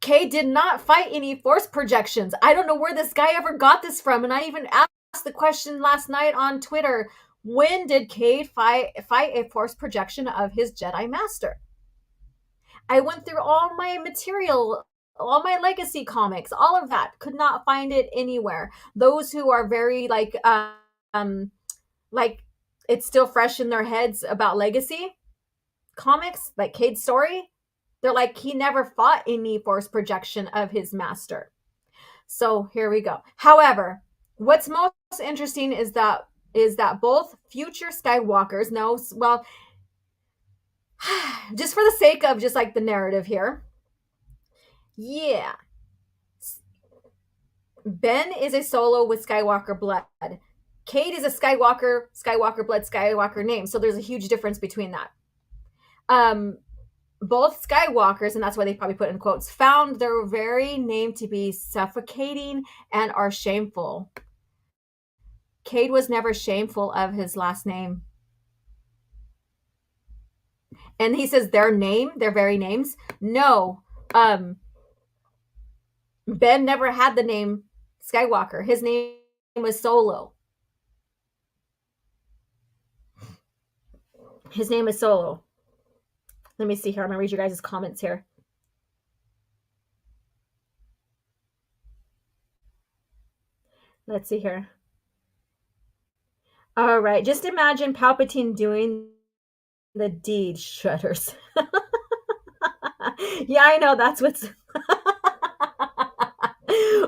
[SPEAKER 2] Cade did not fight any Force projections. I don't know where this guy ever got this from. And I even asked the question last night on Twitter, when did Cade fight a Force projection of his Jedi Master? I went through all my material, all my legacy comics, all of that. Could not find it anywhere. Those who are very like it's still fresh in their heads about legacy comics, like Cade's story, they're like, he never fought any Force projection of his master. So here we go. However, what's most interesting is that both future Skywalkers just for the sake of just like the narrative here. Yeah. Ben is a Solo with Skywalker blood. Cade is a Skywalker blood, Skywalker name. So there's a huge difference between that. Both Skywalkers, and that's why they probably put in quotes, found their very name to be suffocating and are shameful. Cade was never shameful of his last name. And he says their very names. No. Ben never had the name Skywalker. His name was Solo. His name is Solo. Let me see here. I'm going to read you guys' comments here. Let's see here. All right. Just imagine Palpatine doing the deed, Shredders. Yeah, I know. That's what's...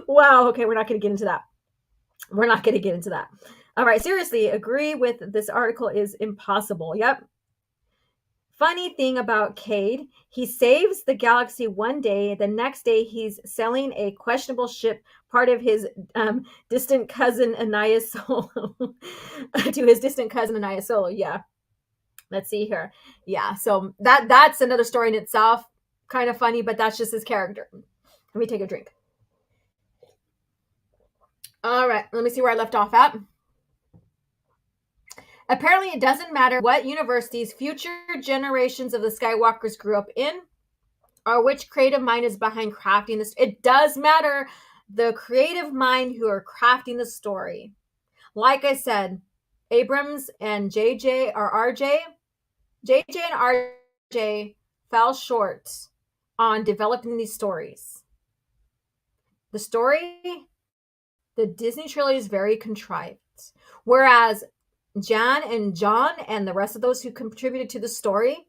[SPEAKER 2] Wow. Okay, we're not going to get into that. All right. Seriously, agree with this article is impossible. Yep. Funny thing about Cade, he saves the galaxy one day. The next day, he's selling a questionable ship, part of his distant cousin Anaya Solo, to his distant cousin Anaya Solo. Yeah. Let's see here. Yeah. So that's another story in itself. Kind of funny, but that's just his character. Let me take a drink. All right. Let me see where I left off at. Apparently, it doesn't matter what universities future generations of the Skywalkers grew up in or which creative mind is behind crafting this. It does matter the creative mind who are crafting the story. Like I said, Abrams and JJ and RJ fell short on developing these stories. The story, the Disney trilogy is very contrived. Whereas Jan and John and the rest of those who contributed to the story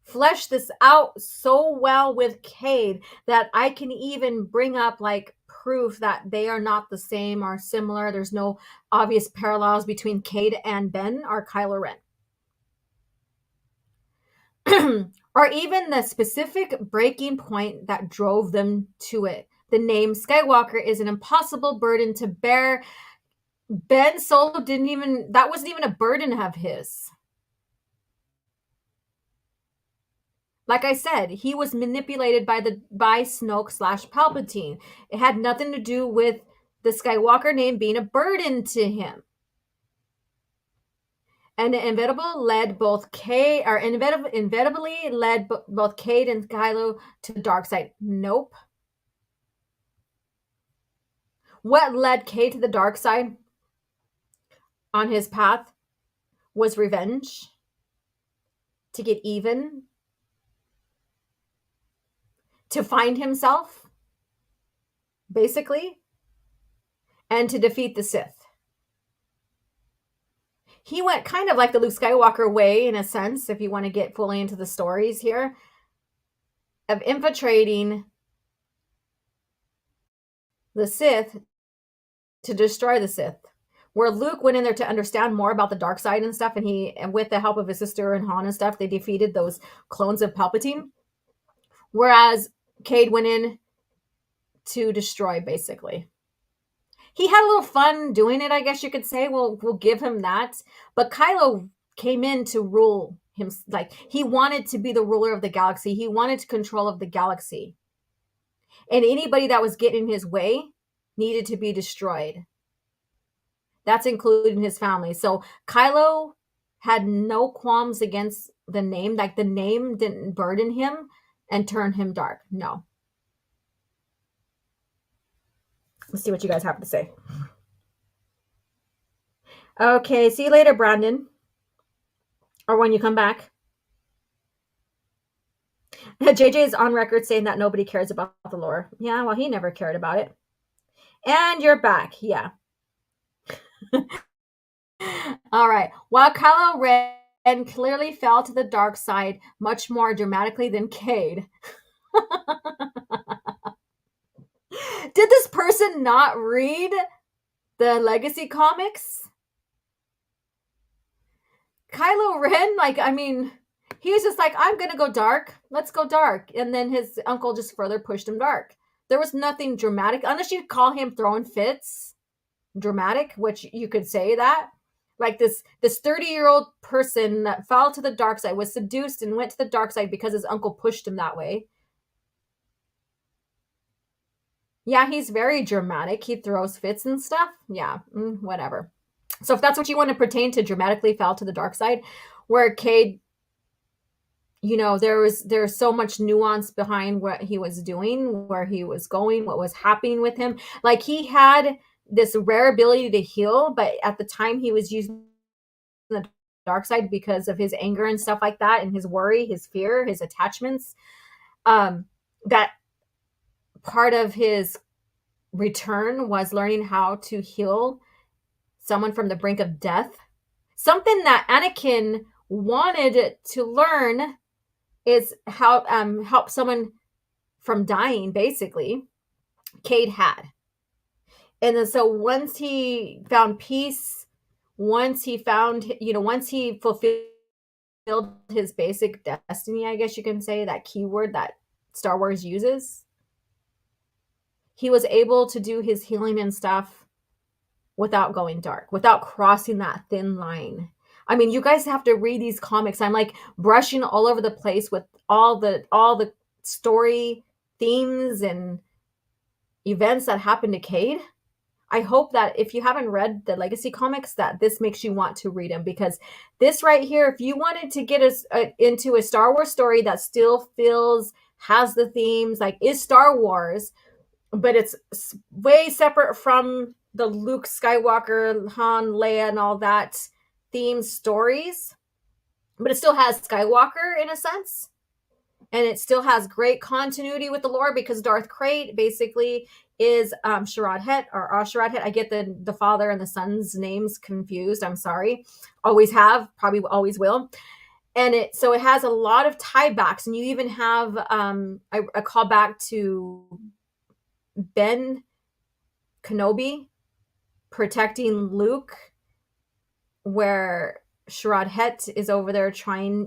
[SPEAKER 2] fleshed this out so well with Cade that I can even bring up like proof that they are not the same or similar. There's no obvious parallels between Cade and Ben or Kylo Ren. Or even the specific breaking point that drove them to it. The name Skywalker is an impossible burden to bear. Ben Solo that wasn't even a burden of his. Like I said, he was manipulated by Snoke / Palpatine. It had nothing to do with the Skywalker name being a burden to him. And inevitably led both Cade and Kylo to the dark side. Nope. What led Cade to the dark side on his path was revenge, to get even, to find himself, basically, and to defeat the Sith. He went kind of like the Luke Skywalker way, in a sense, if you want to get fully into the stories here, of infiltrating the Sith to destroy the Sith. Where Luke went in there to understand more about the dark side and stuff, and with the help of his sister and Han and stuff, they defeated those clones of Palpatine. Whereas Cade went in to destroy, basically. He had a little fun doing it, I guess you could say. We'll give him that. But Kylo came in to rule him. Like, he wanted to be the ruler of the galaxy. He wanted control of the galaxy. And anybody that was getting in his way, needed to be destroyed. That's including his family. So Kylo had no qualms against the name. Like the name didn't burden him and turn him dark. No. Let's see what you guys have to say. Okay, see you later, Brandon. Or when you come back. JJ is on record saying that nobody cares about the lore. Yeah, well, he never cared about it. And you're back. Yeah. All right. While Kylo Ren clearly fell to the dark side much more dramatically than Cade. Did this person not read the Legacy comics? Kylo Ren, he was just like, I'm going to go dark. Let's go dark. And then his uncle just further pushed him dark. There was nothing dramatic, unless you call him throwing fits dramatic, which you could say that. Like this 30-year-old person that fell to the dark side, was seduced and went to the dark side because his uncle pushed him that way. Yeah, he's very dramatic. He throws fits and stuff. Yeah, whatever. So if that's what you want to pertain to dramatically fell to the dark side, where Cade, there's so much nuance behind what he was doing, where he was going, what was happening with him. Like he had this rare ability to heal, but at the time he was using the dark side because of his anger and stuff like that, and his worry, his fear, his attachments. That part of his return was learning how to heal someone from the brink of death. Something that Anakin wanted to learn is how help someone from dying, basically. Cade had. And then so once he found peace, once he fulfilled his basic destiny, I guess you can say, that keyword that Star Wars uses, he was able to do his healing and stuff without going dark, without crossing that thin line. I mean, you guys have to read these comics. I'm like brushing all over the place with all the story themes and events that happened to Cade. I hope that if you haven't read the Legacy comics, that this makes you want to read them, because this right here, if you wanted to get us into a Star Wars story that still has the themes, like is Star Wars, but it's way separate from the Luke Skywalker, Han, Leia, and all that theme stories, but it still has Skywalker in a sense, and it still has great continuity with the lore, because Darth Krayt basically is Sharad Het or Asharad Het. I get the father and the son's names confused. I'm sorry. Always have, probably always will. And it has a lot of tiebacks, and you even have a callback to Ben Kenobi protecting Luke, where Sharad Het is over there trying,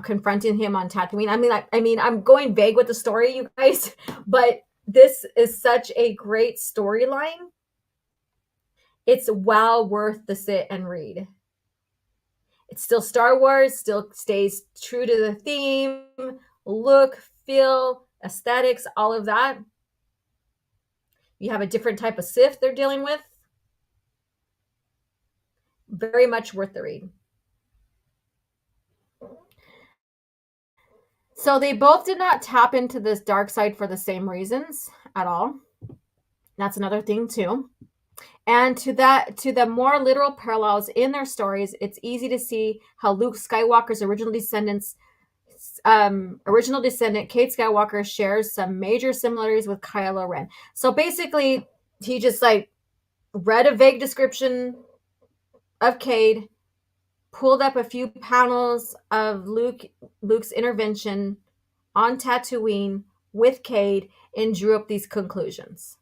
[SPEAKER 2] confronting him on Tatooine. I mean, I'm going vague with the story, you guys, but this is such a great storyline. It's well worth the sit and read. It's still Star Wars, still stays true to the theme, look, feel, aesthetics, all of that. You have a different type of Sith they're dealing with. Very much worth the read. So they both did not tap into this dark side for the same reasons at all. That's another thing too. And to the more literal parallels in their stories, it's easy to see how Luke Skywalker's original descendant, Cade Skywalker, shares some major similarities with Kylo Ren. So basically, he just read a vague description of Cade, pulled up a few panels of Luke's intervention on Tatooine with Cade, and drew up these conclusions.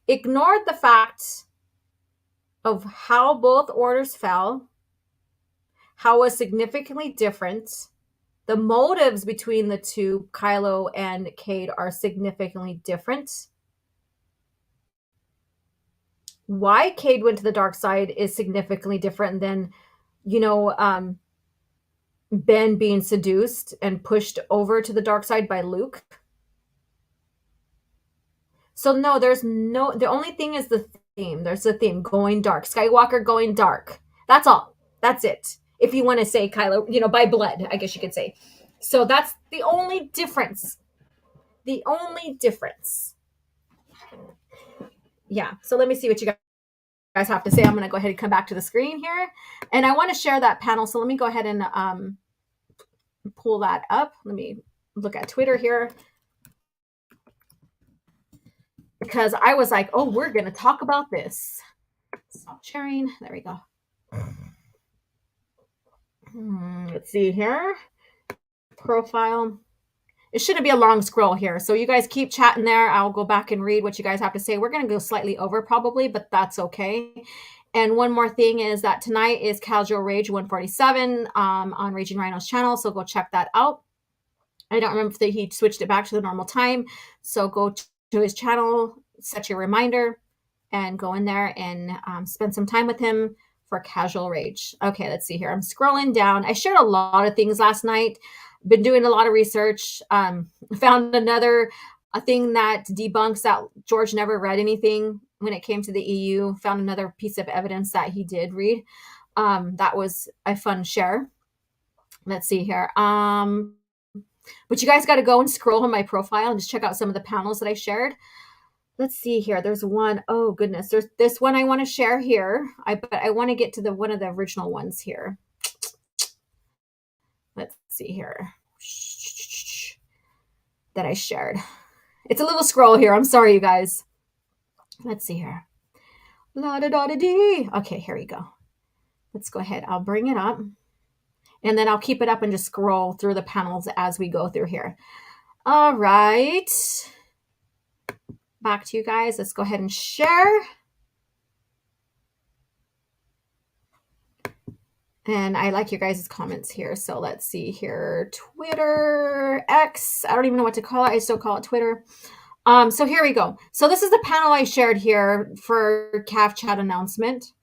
[SPEAKER 2] Ignored the fact of how both orders fell, how it was significantly different. The motives between the two, Kylo and Cade, are significantly different. Why Cade went to the dark side is significantly different than, Ben being seduced and pushed over to the dark side by Luke. So no, there's no. The only thing is the theme. There's the theme going dark. Skywalker going dark. That's all. That's it. If you want to say Kylo, by blood, I guess you could say. So that's the only difference. The only difference. Yeah. So let me see what you guys have to say. I'm going to go ahead and come back to the screen here, and I want to share that panel. So let me go ahead and pull that up. Let me look at Twitter here, because I was like, oh, we're going to talk about this. Stop sharing. There we go. Let's see here. Profile. It shouldn't be a long scroll here. So you guys keep chatting there. I'll go back and read what you guys have to say. We're going to go slightly over probably, but that's okay. And one more thing is that tonight is Casual Rage 147 on Raging Rhino's channel. So go check that out. I don't remember if he switched it back to the normal time. So go to his channel, set your reminder, and go in there and spend some time with him for Casual Rage. Okay, let's see here. I'm scrolling down. I shared a lot of things last night. Been doing a lot of research. Found a thing that debunks that George never read anything when it came to the EU. Found another piece of evidence that he did read. That was a fun share. Let's see here. But you guys got to go and scroll on my profile and just check out some of the panels that I shared. Let's see here. There's one. Oh goodness. There's this one I want to share here. But I want to get to one of the original ones here. Let's see here. That I shared. It's a little scroll here. I'm sorry, you guys. Let's see here. La da da da dee. Okay, here we go. Let's go ahead. I'll bring it up. And then I'll keep it up and just scroll through the panels as we go through here. All right. Back to you guys. Let's go ahead and share. And I like your guys' comments here. So let's see here. Twitter, X. I don't even know what to call it. I still call it Twitter. So here we go. So this is the panel I shared here for CAF chat announcement.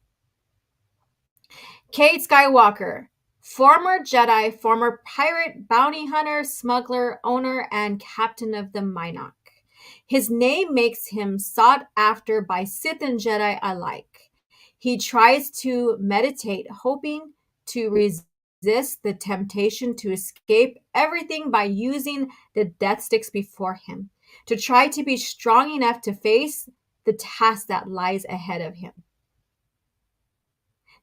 [SPEAKER 2] Cade Skywalker, former Jedi, former pirate, bounty hunter, smuggler, owner, and captain of the Minok. His name makes him sought after by Sith and Jedi alike. He tries to meditate, hoping to resist the temptation to escape everything by using the death sticks before him, to try to be strong enough to face the task that lies ahead of him.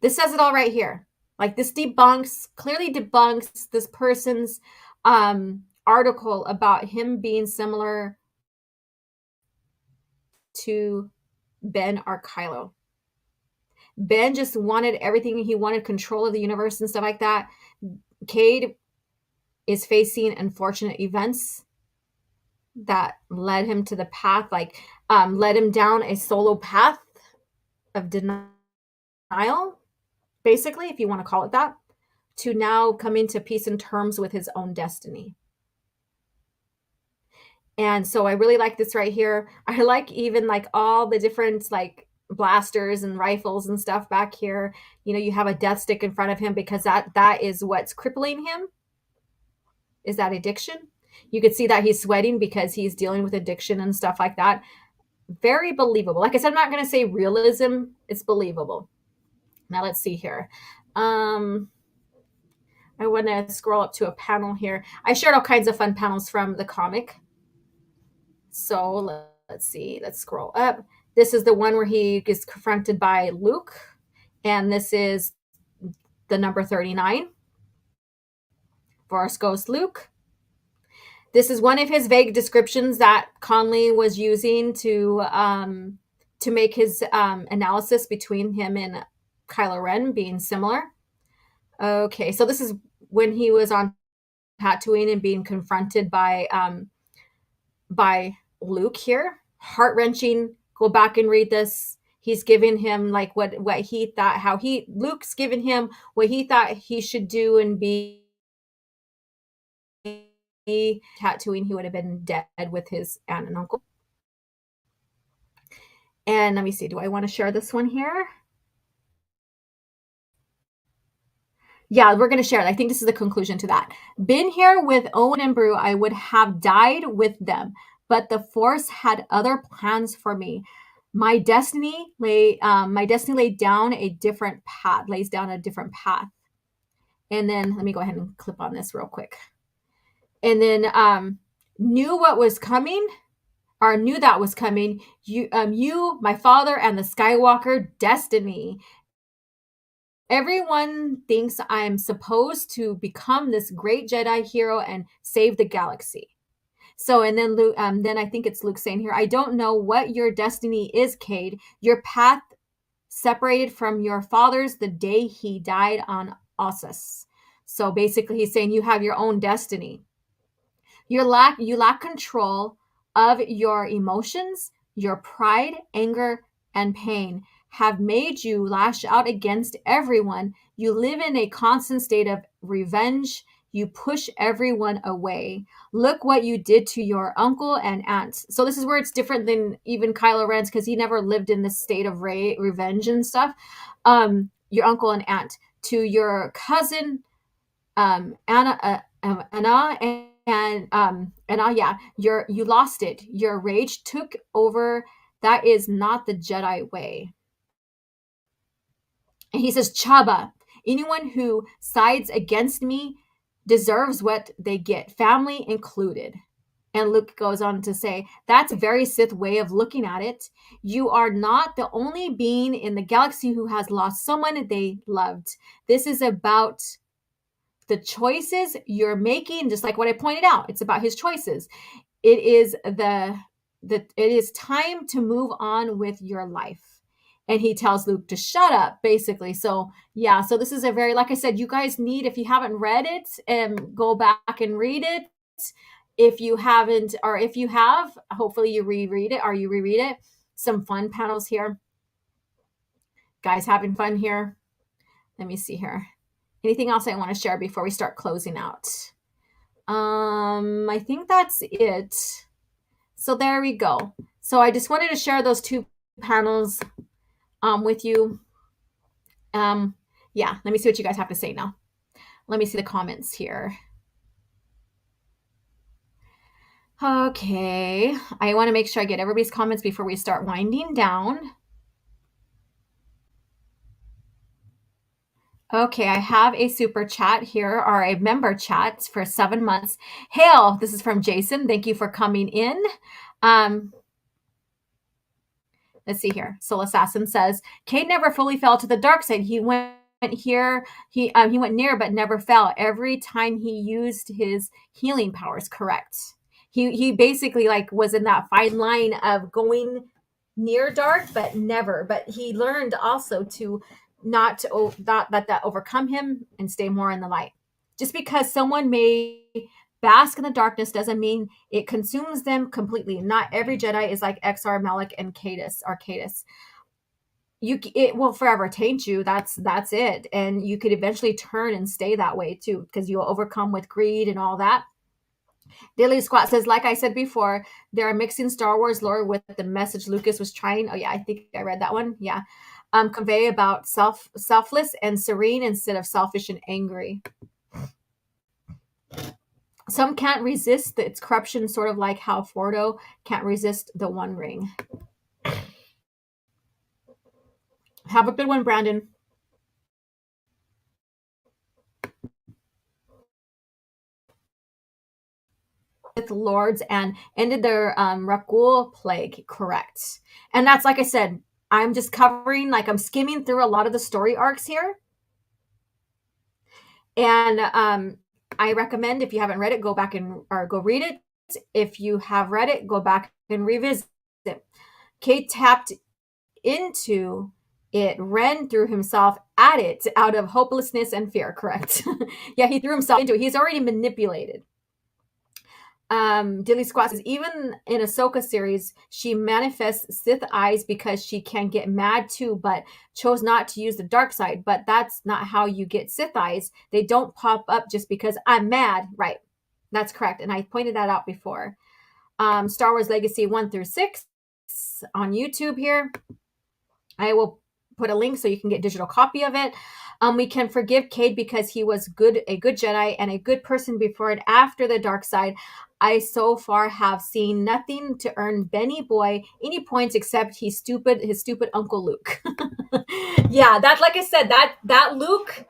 [SPEAKER 2] This says it all right here. Like this clearly debunks this person's article about him being similar to Ben or Kylo. Ben just wanted everything. He wanted control of the universe and stuff like that. Cade is facing unfortunate events that led him to the path, led him down a solo path of denial, basically, if you want to call it that, to now coming to peace and terms with his own destiny. And so I really like this right here. I like even all the different blasters and rifles and stuff back here. You have a death stick in front of him because that is what's crippling him, is that addiction. You could see that he's sweating because he's dealing with addiction and stuff like that. Very believable. Like I said, I'm not going to say realism. It's believable. Now let's see here. I want to scroll up to a panel here. I shared all kinds of fun panels from the comic. So let's see. Let's scroll up. This is the one where he is confronted by Luke. And this is the number 39. Force Ghost Luke. This is one of his vague descriptions that Conley was using to make his analysis between him and Kylo Ren being similar. Okay, so this is when he was on Tatooine and being confronted by Luke here. Heart-wrenching. Go back and read this. He's giving him what he thought, Luke's given him what he thought he should do and be. Tatooine, he would have been dead with his aunt and uncle. And let me see, do I want to share this one here? Yeah, we're going to share it. I think this is the conclusion to that. Been here with Owen and Brew, I would have died with them. but the Force had other plans for me. My destiny laid down a different path, lays down a different path. And then let me go ahead and clip on this real quick. And then knew what was coming, or knew that was coming. You, my father, and the Skywalker destiny. Everyone thinks I'm supposed to become this great Jedi hero and save the galaxy. So, and then Luke, then I think it's Luke saying here, I don't know what your destiny is, Cade. Your path separated from your father's the day he died on Ossus. So basically he's saying you have your own destiny. You lack control of your emotions. Your pride, anger, and pain have made you lash out against everyone. You live in a constant state of revenge. You push everyone away. Look what you did to your uncle and aunt. So this is where it's different than even Kylo Ren's, because he never lived in this state of revenge and stuff. Your uncle and aunt, to your cousin Anna, you lost it. Your rage took over. That is not the Jedi way. And he says, Chaba, anyone who sides against me deserves what they get, family included. And Luke goes on to say, that's a very Sith way of looking at it. You are not the only being in the galaxy who has lost someone they loved. This is about the choices you're making, just like what I pointed out. It's about his choices. It is it is time to move on with your life. And he tells Luke to shut up, basically. So yeah, so this is a very, like I said, you guys need, if you haven't read it, go back and read it. If you haven't, or if you have, hopefully you reread it. Some fun panels here. Guys having fun here. Let me see here. Anything else I want to share before we start closing out? I think that's it. So there we go. So I just wanted to share those two panels with you. Yeah, let me see what you guys have to say now. Let me see the comments here. Okay, I want to make sure I get everybody's comments before we start winding down. Okay, I have a super chat here, or a member chat for 7 months. Hail, this is from Jason. Thank you for coming in. Let's see here. Soul Assassin says, Cade never fully fell to the dark side. He went here. He went near but never fell. Every time he used his healing powers, correct. He basically like was in that fine line of going near dark but never. But he learned also to not let that overcome him and stay more in the light. Just because someone may bask in the darkness doesn't mean it consumes them completely. Not every Jedi is like Exar, Malik, and Cadus. It will forever taint you. That's it. And you could eventually turn and stay that way too, because you'll overcome with greed and all that. Daily Squat says, like I said before, they are mixing Star Wars lore with the message Lucas was trying. Oh yeah, I think I read that one. Yeah. Convey about selfless and serene instead of selfish and angry. Some can't resist its corruption, sort of like how Fordo can't resist the One Ring. Have a good one, Brandon. With lords and ended their Rakul plague, correct. And that's, like I said, I'm just covering, like I'm skimming through a lot of the story arcs here. And I recommend, if you haven't read it, go back or go read it. If you have read it, go back and revisit it. Cade tapped into it. Ren threw himself at it out of hopelessness and fear, correct. Yeah, he threw himself into it. He's already manipulated. Dilly Squat says, even in Ahsoka series, she manifests Sith eyes because she can get mad too, but chose not to use the dark side. But that's not how you get Sith eyes. They don't pop up just because I'm mad. Right. That's correct. And I pointed that out before. Star Wars Legacy 1-6 on YouTube here. I will put a link so you can get a digital copy of it. We can forgive Cade because he was a good Jedi and a good person before and after the dark side. I so far have seen nothing to earn Benny Boy any points except his stupid Uncle Luke. Yeah, that, like I said, that Luke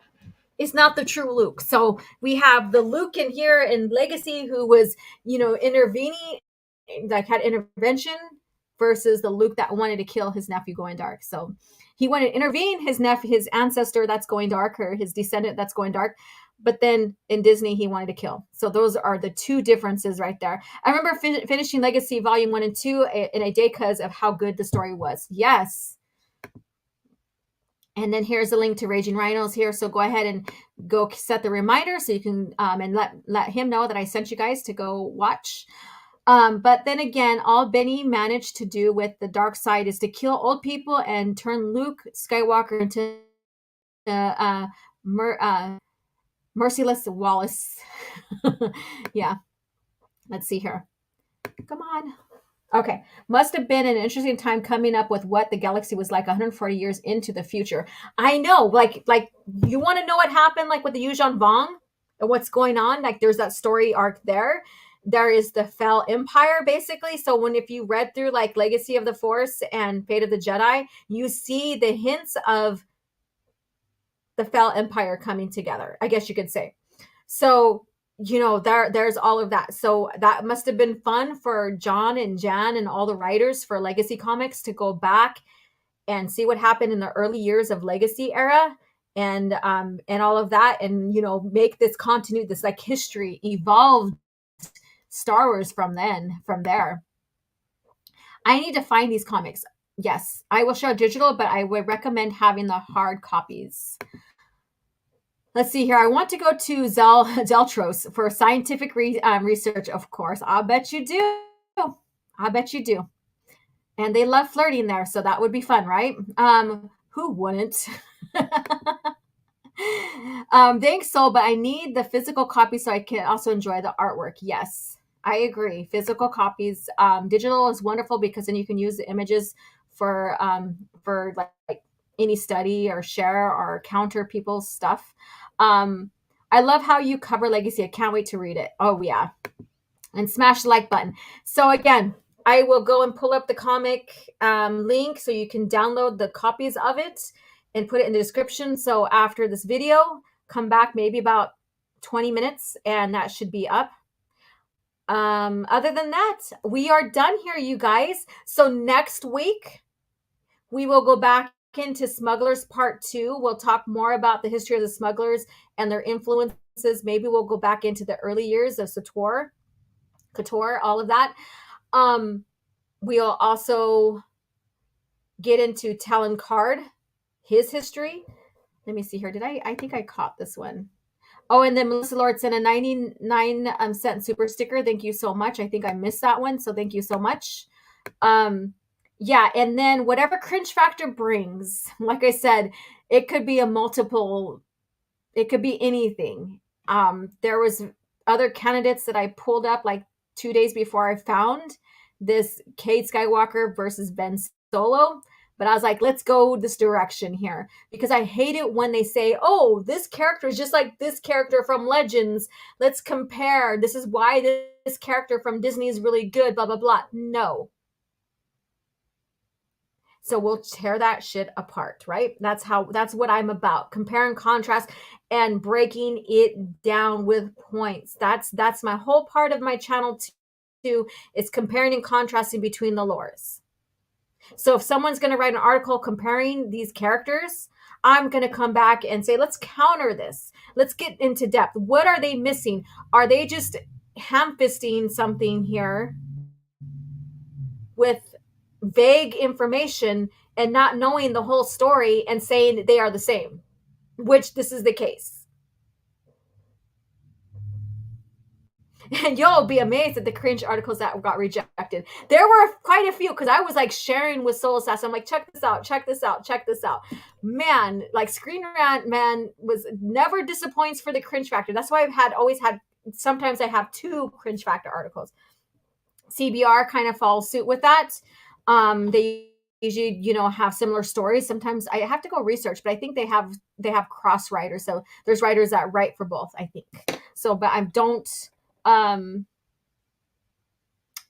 [SPEAKER 2] is not the true Luke. So we have the Luke in here in Legacy who was, intervening, like had intervention, versus the Luke that wanted to kill his nephew going dark. So he wanted to intervene his ancestor that's going dark, or his descendant that's going dark. But then in Disney, he wanted to kill. So those are the two differences right there. I remember finishing Legacy Volume 1 and 2 in a day because of how good the story was. Yes. And then here's a link to Raging Rhinos here. So go ahead and go set the reminder so you can and let him know that I sent you guys to go watch. But then again, all Benny managed to do with the dark side is to kill old people and turn Luke Skywalker into Merciless Wallace. Yeah. Let's see here. Come on. Okay. Must have been an interesting time coming up with what the galaxy was like 140 years into the future. I know. Like you want to know what happened, like with the Yuuzhan Vong and what's going on? Like there's that story arc there. There is the Fell Empire, basically. So if you read through like Legacy of the Force and Fate of the Jedi, you see the hints of the Fell Empire coming together, I guess you could say. So, there's all of that. So that must have been fun for John and Jan and all the writers for Legacy Comics to go back and see what happened in the early years of Legacy era and all of that, and make this continuity, this like history, evolved Star Wars from there. I need to find these comics. Yes, I will show digital, but I would recommend having the hard copies. Let's see here. I want to go to Zeltros for scientific research, of course. I'll bet you do. And they love flirting there, so that would be fun, right? Who wouldn't? Thanks, Sol, but I need the physical copy so I can also enjoy the artwork. Yes, I agree. Physical copies. Digital is wonderful because then you can use the images for like any study or share or counter people's stuff. I love how you cover Legacy. I can't wait to read it. Oh, yeah. And smash the like button. So again, I will go and pull up the comic link so you can download the copies of it and put it in the description. So after this video, come back maybe about 20 minutes and that should be up. Other than that, we are done here, you guys. So next week, we will go back into Smugglers Part 2. We'll talk more about the history of the Smugglers and their influences. Maybe we'll go back into the early years of KOTOR, all of that. We'll also get into Talon Card, his history. Let me see here. I think I caught this one. Oh, and then Melissa Lord sent a 99-cent super sticker. Thank you so much. I think I missed that one. So thank you so much. Yeah, and then whatever cringe factor brings, like I said, it could be it could be anything. There was other candidates that I pulled up like 2 days before I found this Cade Skywalker versus Ben Solo. But I was like, let's go this direction here, because I hate it when they say, oh, this character is just like this character from Legends. Let's compare. This is why this character from Disney is really good, blah, blah, blah. No. So we'll tear that shit apart, right? That's what I'm about. Compare and contrast and breaking it down with points. That's my whole part of my channel too, is comparing and contrasting between the lores. So if someone's going to write an article comparing these characters, I'm going to come back and say, let's counter this. Let's get into depth. What are they missing? Are they just ham-fisting something here with vague information and not knowing the whole story and saying they are the same, which this is the case? And you'll be amazed at the cringe articles that got rejected. There were quite a few, because I was like sharing with Soul Assassin. I'm like, check this out. Man, like ScreenRant, man, was never disappoints for the cringe factor. That's why I've always had, sometimes I have 2 cringe factor articles. CBR kind of follows suit with that. They usually, have similar stories. Sometimes I have to go research, but I think they have cross writers. So there's writers that write for both, I think. So, but I don't,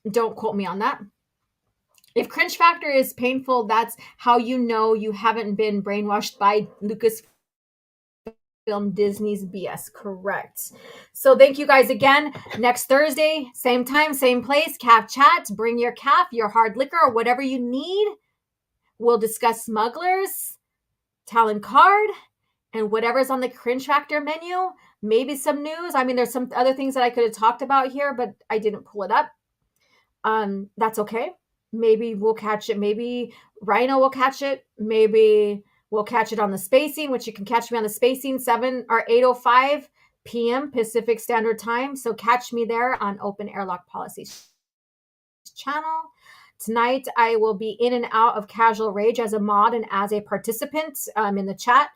[SPEAKER 2] Don't quote me on that. If cringe factor is painful, that's how you know you haven't been brainwashed by Lucasfilm Disney's BS. Correct. So thank you guys again. Next Thursday, same time, same place, CAF chat. Bring your CAF, your hard liquor, or whatever you need. We'll discuss Smugglers, Talon Card, and whatever's on the cringe factor menu. Maybe some news. I mean, there's some other things that I could have talked about here, but I didn't pull it up. That's okay. Maybe we'll catch it. Maybe Rhino will catch it. Maybe we'll catch it on the spacing, which you can catch me on the spacing 8:05 p.m. Pacific Standard Time. So catch me there on Open Airlock Policies channel. Tonight, I will be in and out of Casual Rage as a mod and as a participant in the chat.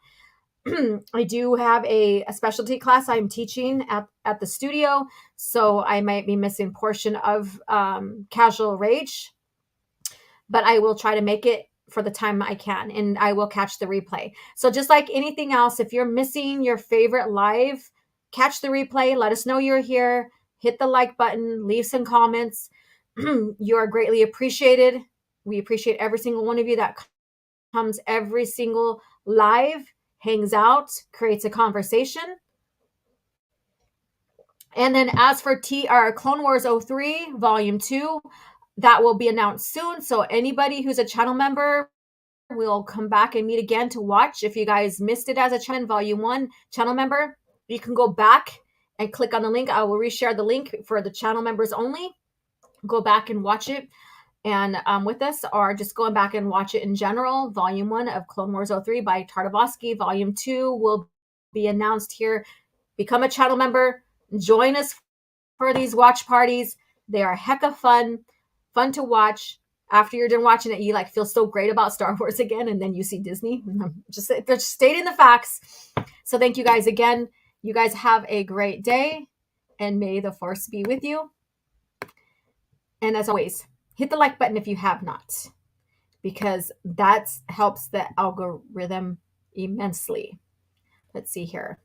[SPEAKER 2] I do have a specialty class I'm teaching at the studio, so I might be missing portion of Casual Rage, but I will try to make it for the time I can, and I will catch the replay. So just like anything else, if you're missing your favorite live, catch the replay. Let us know you're here. Hit the like button. Leave some comments. You are greatly appreciated. We appreciate every single one of you that comes every single live, hangs out, creates a conversation. And then as for Clone Wars 03 Volume 2, that will be announced soon. So anybody who's a channel member will come back and meet again to watch. If you guys missed it as a channel, Volume 1 channel member, you can go back and click on the link. I will reshare the link for the channel members only. Go back and watch it and with us, or just going back and watch it in general. Volume 1 of Clone Wars 03 by Tartakovsky. Volume 2 will be announced here. Become a channel member. Join us for these watch parties. They are hecka fun to watch. After you're done watching it, you feel so great about Star Wars again, and then you see Disney. They're stating the facts. So thank you guys again. You guys have a great day, and may the Force be with you. And as always, hit the like button if you have not, because that helps the algorithm immensely. Let's see here.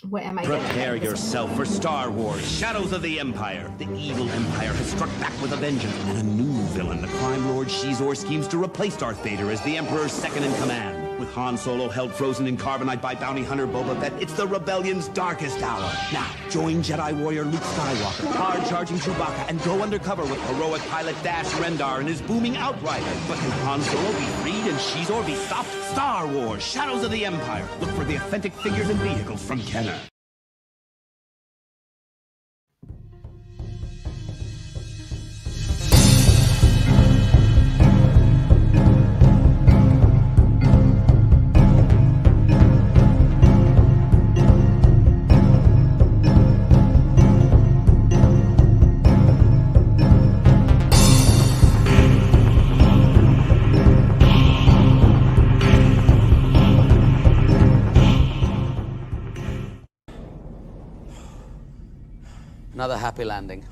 [SPEAKER 2] What am I getting?
[SPEAKER 9] Prepare yourself for Star Wars, Shadows of the Empire. The evil Empire has struck back with a vengeance, and a new villain, the crime lord Shizor, schemes to replace Darth Vader as the Emperor's second-in-command. With Han Solo held frozen in carbonite by bounty hunter Boba Fett, it's the rebellion's darkest hour. Now, join Jedi warrior Luke Skywalker, hard-charging Chewbacca, and go undercover with heroic pilot Dash Rendar and his booming Outrider. But can Han Solo be freed and Shizor be stopped? Star Wars, Shadows of the Empire. Look for the authentic figures and vehicles from Kenner.
[SPEAKER 8] Another happy landing.